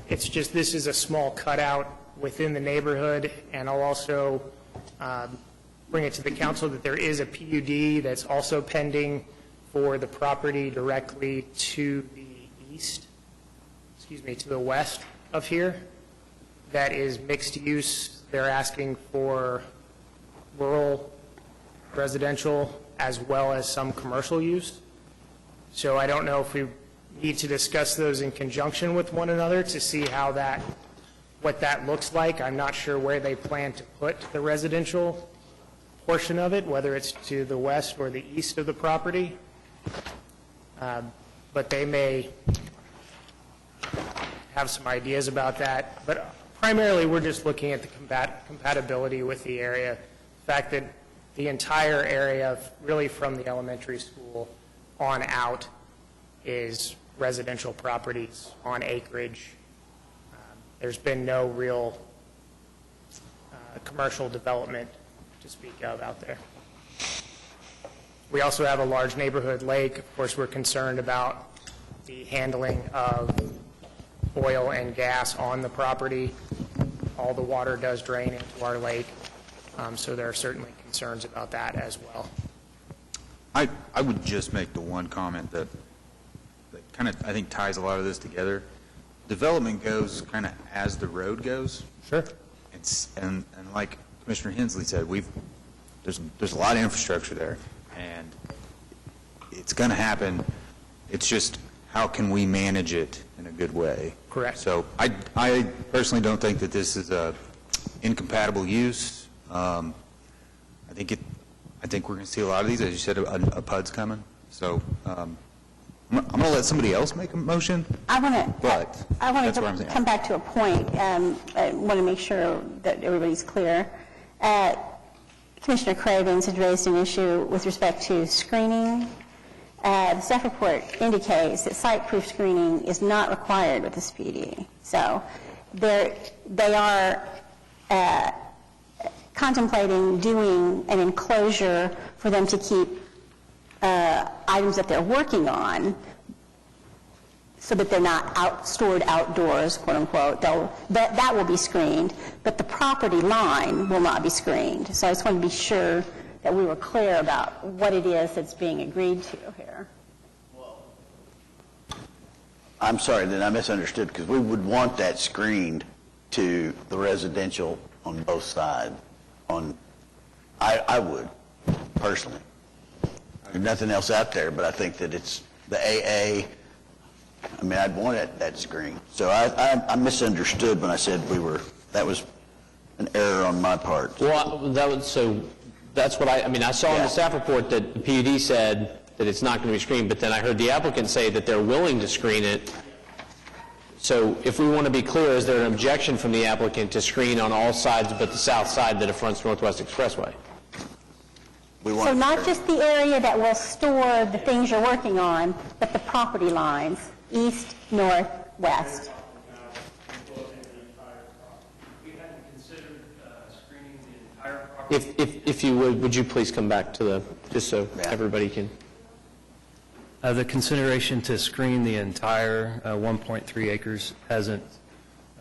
It's just this is a small cutout within the neighborhood, and I'll also bring it to the council that there is a PUD that's also pending for the property directly to the east, to the west of here. That is mixed use. They're asking for rural residential as well as some commercial use. So I don't know if we need to discuss those in conjunction with one another to see how what that looks like. I'm not sure where they plan to put the residential portion of it, whether it's to the west or the east of the property. But they may have some ideas about that. But primarily, we're just looking at the compatibility with the area. The fact that the entire area, really from the elementary school on out, is residential properties on acreage. There's been no real commercial development to speak of out there. We also have a large neighborhood lake. Of course, we're concerned about the handling of oil and gas on the property. All the water does drain into our lake, so there are certainly concerns about that as well. I would just make the one comment that kind of, I think, ties a lot of this together. Development goes kind of as the road goes. Sure. And like Commissioner Hensley said, there's a lot of infrastructure there, and it's going to happen. It's just how can we manage it in a good way? Correct. So I personally don't think that this is a incompatible use. I think we're going to see a lot of these. As you said, a PUD's coming. So I'm going to let somebody else make a motion. I want to to come back to a point. I want to make sure that everybody's clear. Commissioner Cravens had raised an issue with respect to screening. The staff report indicates that site-proof screening is not required with this PUD. So they are contemplating doing an enclosure for them to keep items that they're working on so that they're not stored outdoors, quote unquote. That will be screened, but the property line will not be screened. So I just want to be sure that we were clear about what it is that's being agreed to here. I'm sorry, then I misunderstood, because we would want that screened to the residential on both sides. I would, personally. There's nothing else out there, but I think that it's the AA. I mean, I'd want that screen. So I misunderstood when I said that was an error on my part. Well, that's what I saw in the staff report that the PUD said that it's not going to be screened, but then I heard the applicant say that they're willing to screen it So if we want to be clear, is there an objection from the applicant to screen on all sides but the south side that fronts Northwest Expressway? So not just the area that will store the things you're working on, but the property lines, east, north, west. If you would you please come back to the, just so everybody can. The consideration to screen the entire 1.3 acres hasn't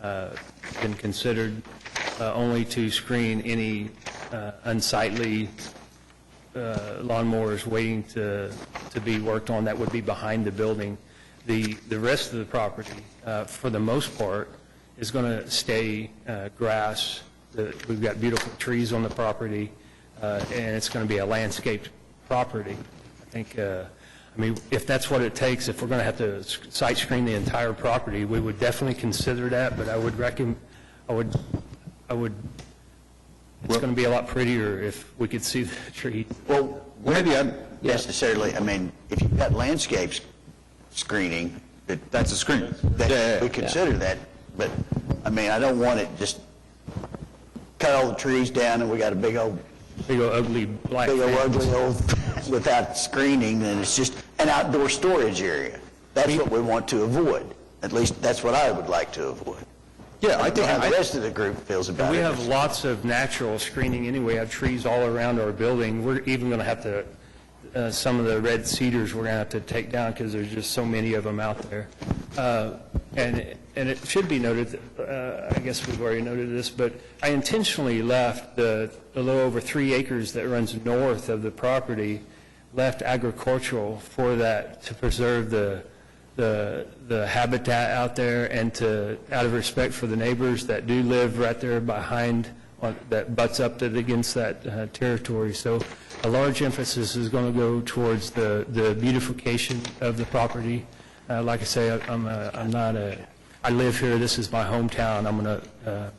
been considered, only to screen any unsightly lawnmowers waiting to be worked on that would be behind the building. The rest of the property, for the most part, is going to stay grass. We've got beautiful trees on the property, and it's going to be a landscaped property. I think, I mean, if that's what it takes, if we're going to have to site screen the entire property, we would definitely consider that, but I would recommend, it's going to be a lot prettier if we could see the tree. Well, maybe I'm necessarily, I mean, if you've got landscapes screening, That's a screen. we consider that, but, I mean, I don't want it just cut all the trees down and we got a big old ugly black big old fence. ugly old, without screening, then it's just an outdoor storage area. That's what we want to avoid. At least, that's what I would like to avoid. Yeah, I I don't know think, how the rest of the group feels about We it. have lots of natural screening anyway. We have trees all around our building. We're even going to have to, some of the red cedars we're going to have to take down because there's just so many of them out there. And it should be noted, I guess we've already noted this, but I intentionally left the little over 3 acres that runs north of the property, left agricultural for that, to preserve the habitat out there and to, out of respect for the neighbors that do live right there behind, that butts up against that territory. So a large emphasis is going to go towards the beautification of the property. Like I say, I live here, this is my hometown. I'm going to,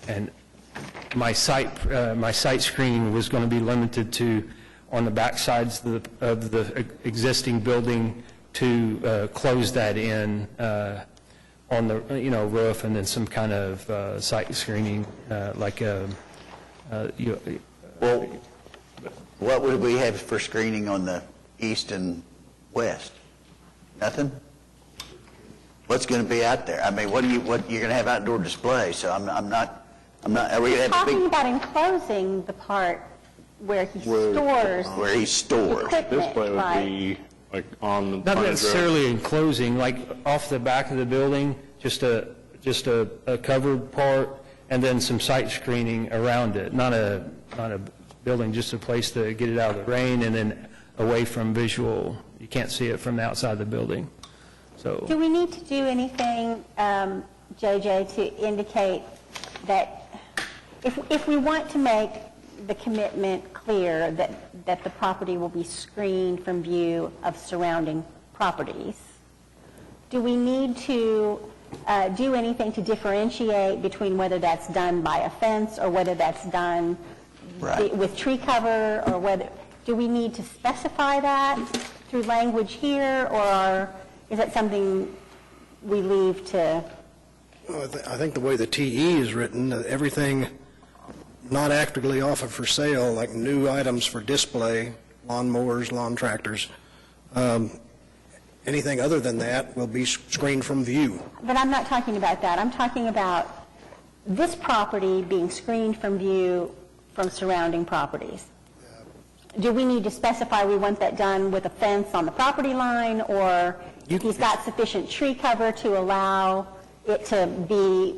and my site screening was going to be limited to on the back sides of the existing building to close that in on the roof, and then some kind of site screening like Well, what would we have for screening on the east and west? Nothing? What's going to be out there? I mean, you're going to have outdoor display, so I'm not, are we going to have a Talking big, about enclosing the part where he stores where he's stored? equipment, Display would right? be like on the not frontage road. necessarily enclosing, like off the back of the building, just a covered part, and then some site screening around it. Not a building, just a place to get it out of the rain, and then away from visual. You can't see it from the outside of the building. So. Do we need to do anything, JJ, to indicate that if we want to make the commitment clear that the property will be screened from view of surrounding properties, do we need to do anything to differentiate between whether that's done by a fence or whether that's done with tree cover, or whether, do we need to specify that through language here, or is that something we leave to? Well, I think the way the TE is written, everything not actively offered for sale, like new items for display, lawn mowers, lawn tractors, anything other than that will be screened from view. But I'm not talking about that. I'm talking about this property being screened from view from surrounding properties. Do we need to specify we want that done with a fence on the property line, or if he's got sufficient tree cover to allow it to be,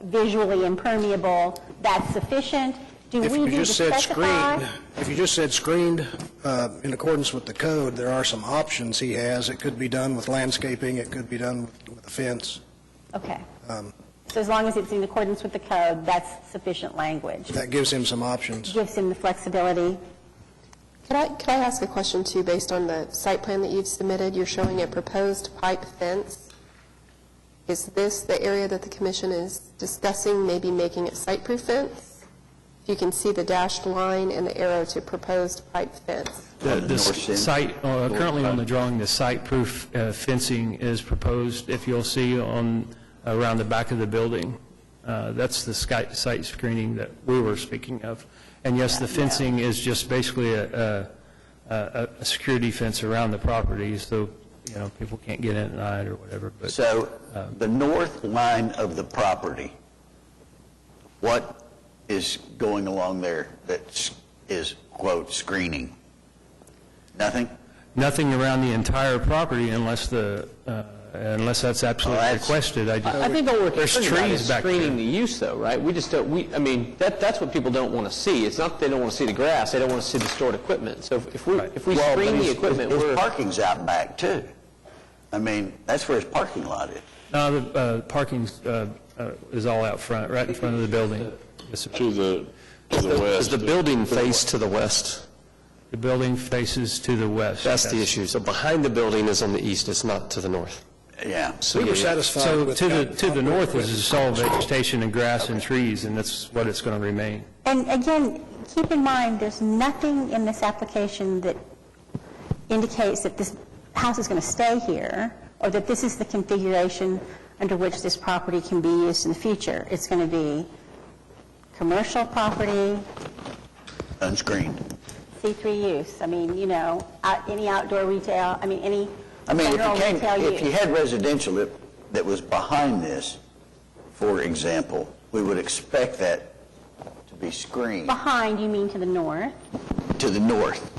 visually impermeable, that's sufficient? Do we need to specify? If you just said screened in accordance with the code, there are some options he has. It could be done with landscaping, it could be done with a fence. Okay. So as long as it's in accordance with the code, that's sufficient language. That gives him some options. Gives him the flexibility. Could I ask a question, too, based on the site plan that you've submitted? You're showing a proposed pipe fence. Is this the area that the commission is discussing, maybe making it site-proof fence? If You can see the dashed line and the arrow to proposed pipe fence. The site, currently on the drawing, the site-proof fencing is proposed, if you'll see, around the back of the building. That's the site screening that we were speaking of. And yes, the fencing is just basically a security fence around the property, so, people can't get in at night or whatever. But, So the north line of the property, what is going along there that is, quote, screening? Nothing? Nothing around the entire property unless unless that's absolutely requested. I think what we're there's concerned about trees is back there. screening the use, though, right? We just don't, that's what people don't want to see. It's not that they don't want to see the grass, they don't want to see the stored equipment. So if we screen the equipment, His parking's out back, too. I mean, that's where his parking lot is. No, the parking is all out front, right in front of the building. Yes, sir. To the west. Does the building face to the west? The building faces to the west. That's the issue. So behind the building is on the east, it's not to the north. Yeah. We were satisfied So with to that. the north is all vegetation and grass and trees, and that's what it's going to remain. And again, keep in mind, there's nothing in this application that indicates that this house is going to stay here, or that this is the configuration under which this property can be used in the future. It's going to be commercial property, Unscreened. C3 use. I mean, any outdoor retail, any general retail use. if you had residential that was behind this, for example, we would expect that to be screened Behind, you mean to the north? to the north,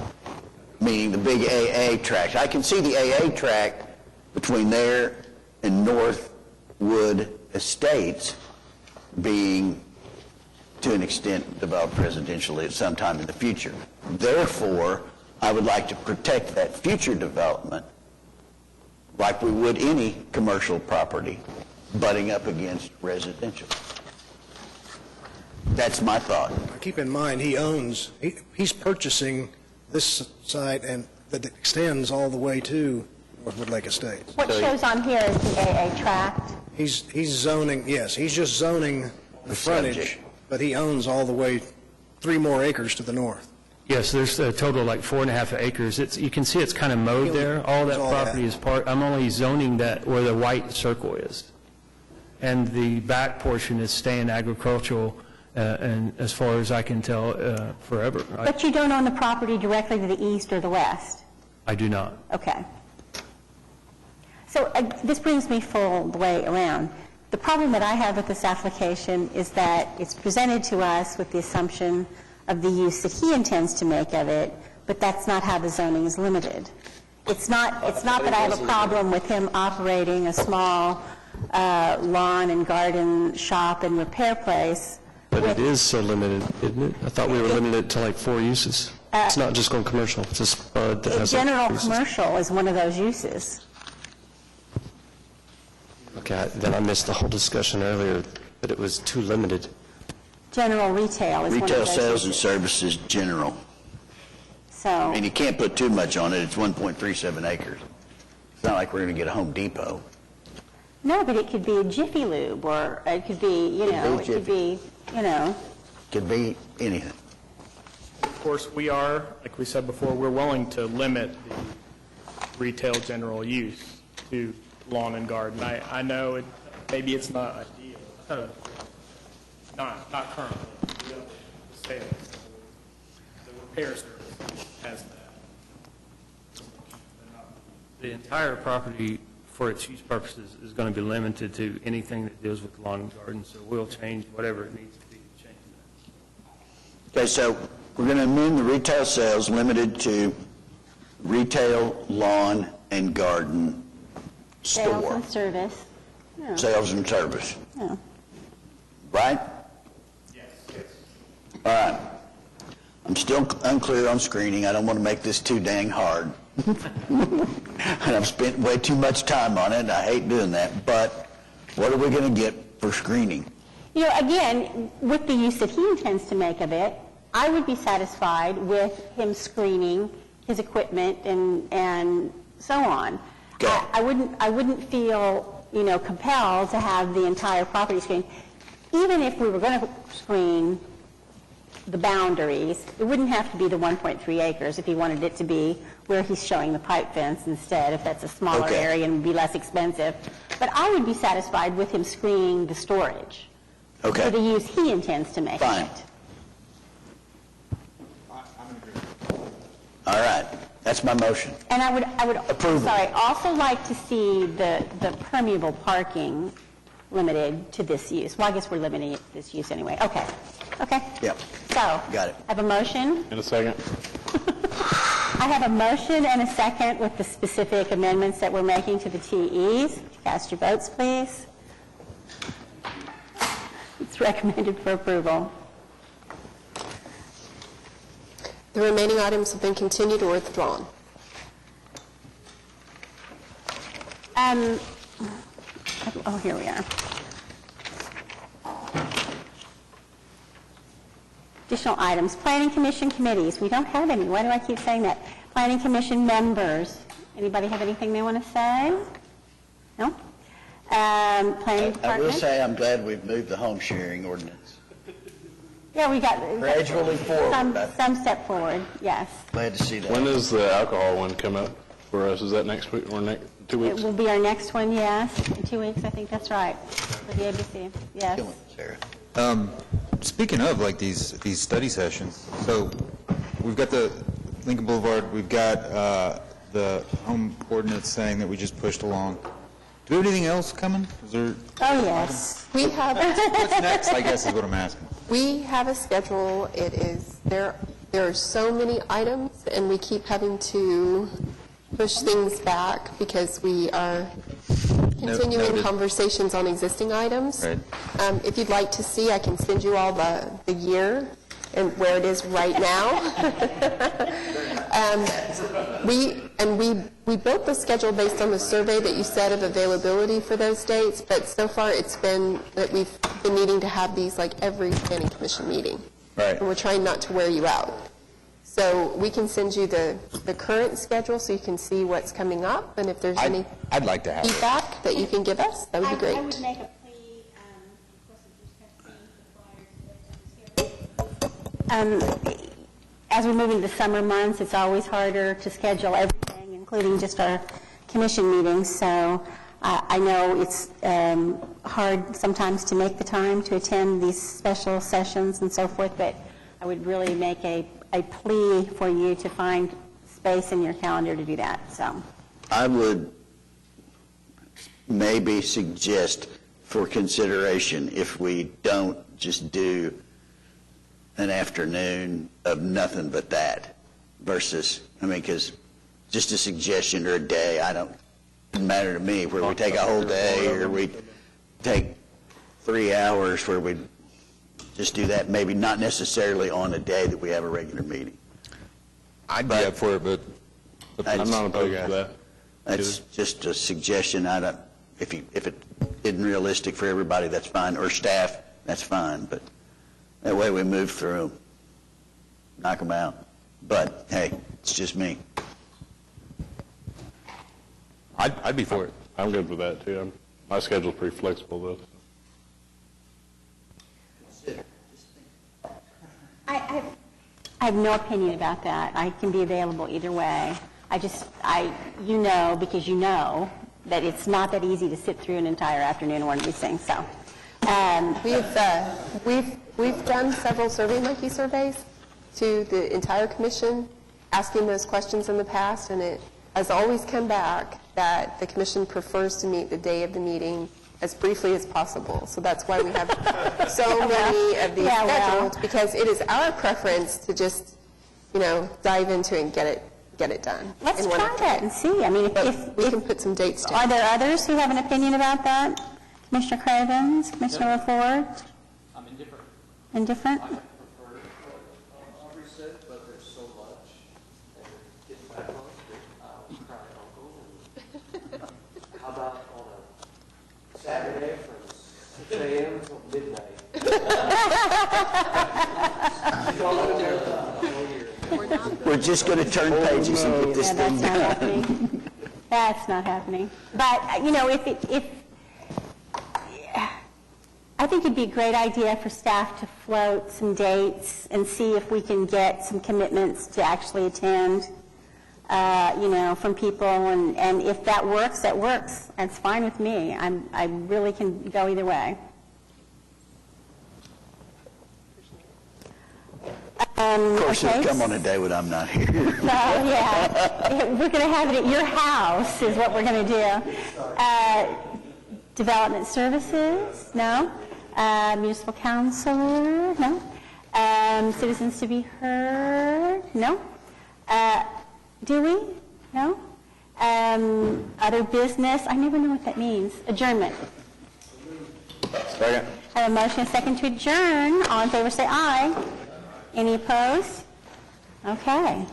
meaning the big AA tract. I can see the AA tract between there and Northwood Estates being, to an extent, developed residentially at some time in the future. Therefore, I would like to protect that future development like we would any commercial property butting up against residential. That's my thought. Keep in mind, he's purchasing this site and that extends all the way to Northwood Lake Estates. What shows on here is the AA tract. He's zoning, yes, he's just zoning the frontage, subject. but he owns all the way 3 more acres to the north. Yes, there's a total of like 4.5 acres. You can see it's kind of mowed there. All that property is I'm only zoning that where the white circle is. And the back portion is staying agricultural, and as far as I can tell, forever. But you don't own the property directly to the east or the west? I do not. Okay. So this brings me full the way around. The problem that I have with this application is that it's presented to us with the assumption of the use that he intends to make of it, but that's not how the zoning is limited. It's not that I have a problem with him operating a small lawn and garden shop and repair place. But it is so limited, isn't it? I thought we were limited to like 4 uses. It's not just going commercial, it's a spud that has General uses. commercial is one of those uses. Okay, then I missed the whole discussion earlier, but it was too limited. General retail is one of Retail those sales and uses. services general. So, And you can't put too much on it, it's 1.37 acres. It's not like we're going to get a Home Depot. no, but it could be a Jiffy Lube, or it could be, Could be anything. Of course, we are, like we said before, we're willing to limit the retail general use to lawn and garden. I know maybe it's not ideal, not currently. We don't say that. The repair service has that. The entire property, for its use purposes, is going to be limited to anything that deals with lawn and garden, so we'll change whatever it needs to be to change that. Okay, so we're going to amend the retail sales limited to retail, lawn, and garden sales store. and service. Yeah. Sales and service, Yeah. right? Yes. All right. I'm still unclear on screening. I don't want to make this too dang hard. And I've spent way too much time on it, and I hate doing that. But what are we going to get for screening? Again, with the use that he intends to make of it, I would be satisfied with him screening his equipment and so on. I wouldn't feel, compelled to have the entire property screened. Even if we were going to screen the boundaries. It wouldn't have to be the 1.3 acres if he wanted it to be where he's showing the pipe fence instead, if that's a smaller Okay. area and would be less expensive. But I would be satisfied with him screening the storage Okay. for the use he intends to make of Fine. it. All right, that's my motion. And I would, Approval. also like to see the permeable parking limited to this use. Well, I guess we're limiting it to this use anyway. Okay. Yep. So. Got it. I have a motion. In a second. I have a motion and a second with the specific amendments that we're making to the TEs. Cast your votes, please. It's recommended for approval. The remaining items have been continued or withdrawn. Here we are. Additional items. Planning Commission committees. We don't have any. Why do I keep saying that? Planning Commission members. Anybody have anything they want to say? No? Planning I will Department? say I'm glad we've moved the home sharing ordinance. Yeah, we got Gradually forward, I think. some step forward, yes. Glad to see that. When does the alcohol one come up for us? Is that next week or 2 It weeks? will be our next one, yes, in 2 weeks, I think that's right, for the ABC, yes. Kill it, Sarah. Speaking of like these study sessions, so we've got the Lincoln Boulevard, we've got the home ordinance saying that we just pushed along. Do we have anything else coming? Is there? Oh, yes. We have, What's next, I guess is what I'm asking. we have a schedule. It is, there are so many items, and we keep having to push things back because we are continuing Noted. conversations on existing items. Right. If you'd like to see, I can send you all the year and where it is right now. We built the schedule based on the survey that you said of availability for those dates, but so far it's been that we've been needing to have these like every planning commission meeting. Right. And we're trying not to wear you out. So we can send you the current schedule so you can see what's coming up, and if there's any I'd like to have it. feedback that you can give us, that would be great. I would make a plea, as we move into the summer months, it's always harder to schedule everything, including just our commission meetings. So I know it's hard sometimes to make the time to attend these special sessions and so forth, but I would really make a plea for you to find space in your calendar to do that. So I would maybe suggest for consideration if we don't just do an afternoon of nothing but that versus, because just a suggestion or a day, doesn't matter to me, where we take a whole day or we take 3 hours where we just do that, maybe not necessarily on a day that we have a regular meeting. I'd be up for it, but I'm not opposed to that. That's just a suggestion. If it isn't realistic for everybody, that's fine, or staff, that's fine, but that way we move through them, knock them out. But, hey, it's just me. I'd be for it. I'm good with that, too. My schedule's pretty flexible, though. I have no opinion about that. I can be available either way. Because you know that it's not that easy to sit through an entire afternoon of one of these things, so. We've done several SurveyMonkey surveys to the entire commission, asking those questions in the past, and it has always come back that the commission prefers to meet the day of the meeting as briefly as possible. So that's why we have so many of these scheduled, because it is our preference to just, dive into it and get it done. Let's try that and see. If we can put some dates down. Are there others who have an opinion about that? Commissioner Cravens, Commissioner LaFord? I'm indifferent. Indifferent? How about on a Saturday from 6 a.m. till midnight? We're just going to turn pages and get this thing done. That's not happening. But, if I think it'd be a great idea for staff to float some dates and see if we can get some commitments to actually attend, from people, and if that works, that works. That's fine with me. I really can go either way. Of course, okay. it'll come on a day when I'm not here. So, yeah, we're going to have it at your house is what we're going to do. Development services, no. Municipal council, no. Citizens to be heard, no. Do we? No. Other business, I never know what that means. Adjournment. Second. I have a motion and a second to adjourn. All in favor say aye. Any opposed? Okay.